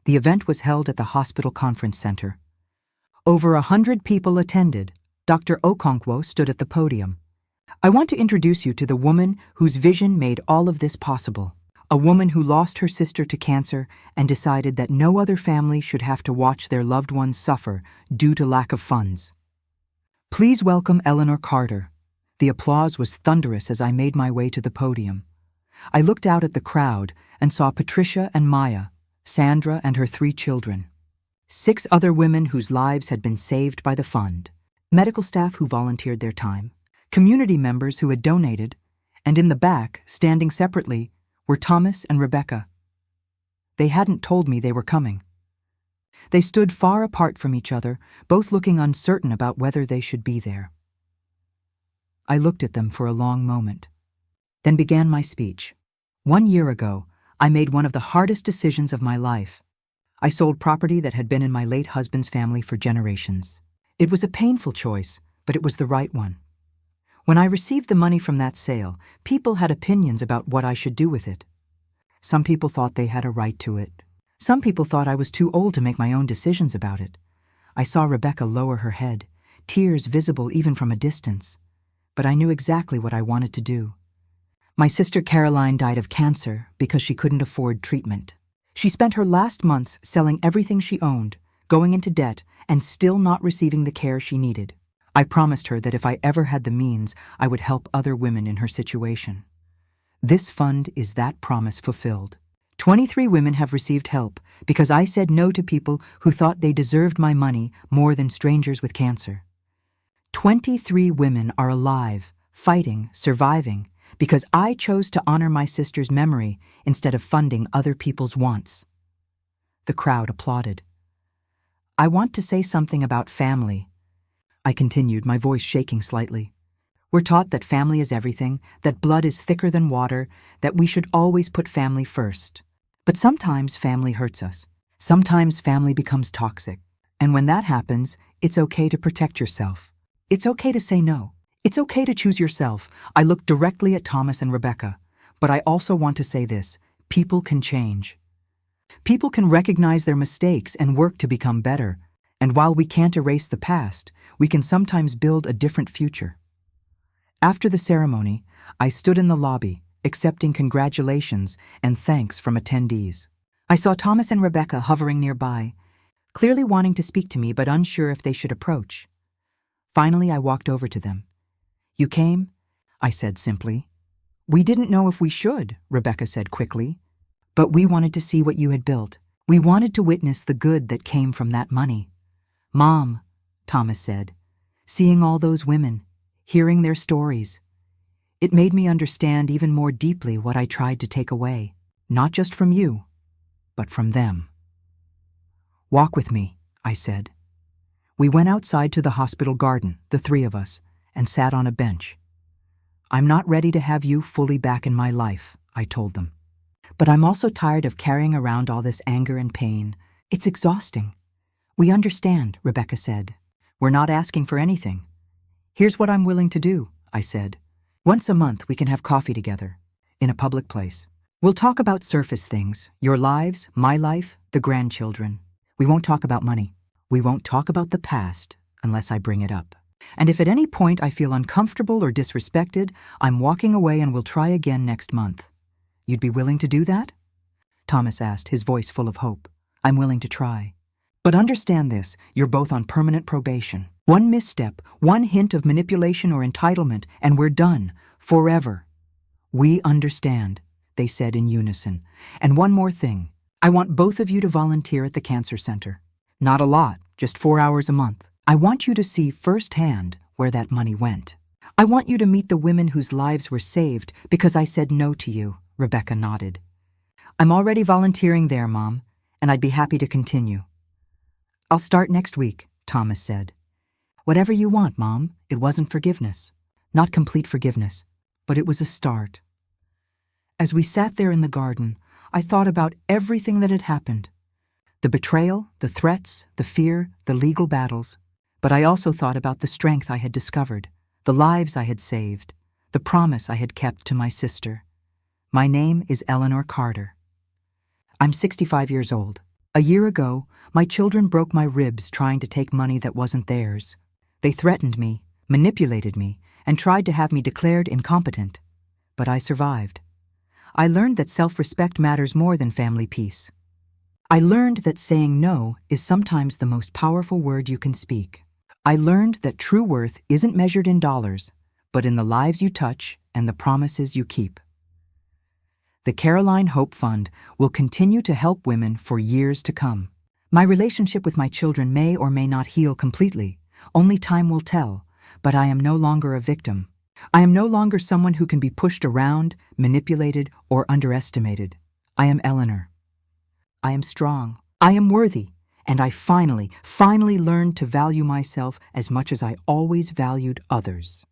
The event was held at the hospital conference center. Over 100 people attended. Dr. Okonkwo stood at the podium. "I want to introduce you to the woman whose vision made all of this possible. A woman who lost her sister to cancer and decided that no other family should have to watch their loved ones suffer due to lack of funds. Please welcome Eleanor Carter." The applause was thunderous as I made my way to the podium. I looked out at the crowd and saw Patricia and Maya, Sandra and her 3 children, 6 other women whose lives had been saved by the fund, medical staff who volunteered their time, community members who had donated, and in the back, standing separately, were Thomas and Rebecca. They hadn't told me they were coming. They stood far apart from each other, both looking uncertain about whether they should be there. I looked at them for a long moment, then began my speech. 1 year ago, I made one of the hardest decisions of my life. I sold property that had been in my late husband's family for generations. It was a painful choice, but it was the right one. When I received the money from that sale, people had opinions about what I should do with it. Some people thought they had a right to it. Some people thought I was too old to make my own decisions about it. I saw Rebecca lower her head, tears visible even from a distance. But I knew exactly what I wanted to do. My sister Caroline died of cancer because she couldn't afford treatment. She spent her last months selling everything she owned, going into debt, and still not receiving the care she needed. I promised her that if I ever had the means, I would help other women in her situation. This fund is that promise fulfilled. 23 women have received help because I said no to people who thought they deserved my money more than strangers with cancer. 23 women are alive, fighting, surviving, because I chose to honor my sister's memory instead of funding other people's wants. The crowd applauded. I want to say something about family. I continued, my voice shaking slightly. We're taught that family is everything, that blood is thicker than water, that we should always put family first. But sometimes family hurts us. Sometimes family becomes toxic. And when that happens, it's okay to protect yourself. It's okay to say no. It's okay to choose yourself. I looked directly at Thomas and Rebecca. But I also want to say this. People can change. People can recognize their mistakes and work to become better. And while we can't erase the past, we can sometimes build a different future. After the ceremony, I stood in the lobby, accepting congratulations and thanks from attendees. I saw Thomas and Rebecca hovering nearby, clearly wanting to speak to me but unsure if they should approach. Finally, I walked over to them. "You came?" I said simply. "We didn't know if we should," Rebecca said quickly. "But we wanted to see what you had built. We wanted to witness the good that came from that money." "Mom," Thomas said, "seeing all those women, hearing their stories. It made me understand even more deeply what I tried to take away, not just from you, but from them. "Walk with me," I said. We went outside to the hospital garden, the three of us, and sat on a bench. "I'm not ready to have you fully back in my life," I told them. "But I'm also tired of carrying around all this anger and pain. It's exhausting." "We understand," Rebecca said. "We're not asking for anything. Here's what I'm willing to do," I said. "Once a month we can have coffee together, in a public place. We'll talk about surface things, your lives, my life, the grandchildren. We won't talk about money. We won't talk about the past unless I bring it up. And if at any point I feel uncomfortable or disrespected, I'm walking away and we'll try again next month. You'd be willing to do that?" Thomas asked, his voice full of hope. "I'm willing to try. But understand this, you're both on permanent probation. One misstep, one hint of manipulation or entitlement, and we're done, forever." "We understand," they said in unison. "And one more thing. I want both of you to volunteer at the cancer center. Not a lot, just 4 hours a month. I want you to see firsthand where that money went. I want you to meet the women whose lives were saved because I said no to you," Rebecca nodded. "I'm already volunteering there, Mom, and I'd be happy to continue." "I'll start next week," Thomas said. "Whatever you want, Mom. It wasn't forgiveness. Not complete forgiveness, but it was a start." As we sat there in the garden, I thought about everything that had happened. The betrayal, the threats, the fear, the legal battles. But I also thought about the strength I had discovered, the lives I had saved, the promise I had kept to my sister. My name is Eleanor Carter. I'm 65 years old. A year ago, my children broke my ribs trying to take money that wasn't theirs. They threatened me, manipulated me, and tried to have me declared incompetent. But I survived. I learned that self-respect matters more than family peace. I learned that saying no is sometimes the most powerful word you can speak. I learned that true worth isn't measured in dollars, but in the lives you touch and the promises you keep. The Caroline Hope Fund will continue to help women for years to come. My relationship with my children may or may not heal completely. Only time will tell, but I am no longer a victim. I am no longer someone who can be pushed around, manipulated, or underestimated. I am Eleanor. I am strong. I am worthy. And I finally learned to value myself as much as I always valued others.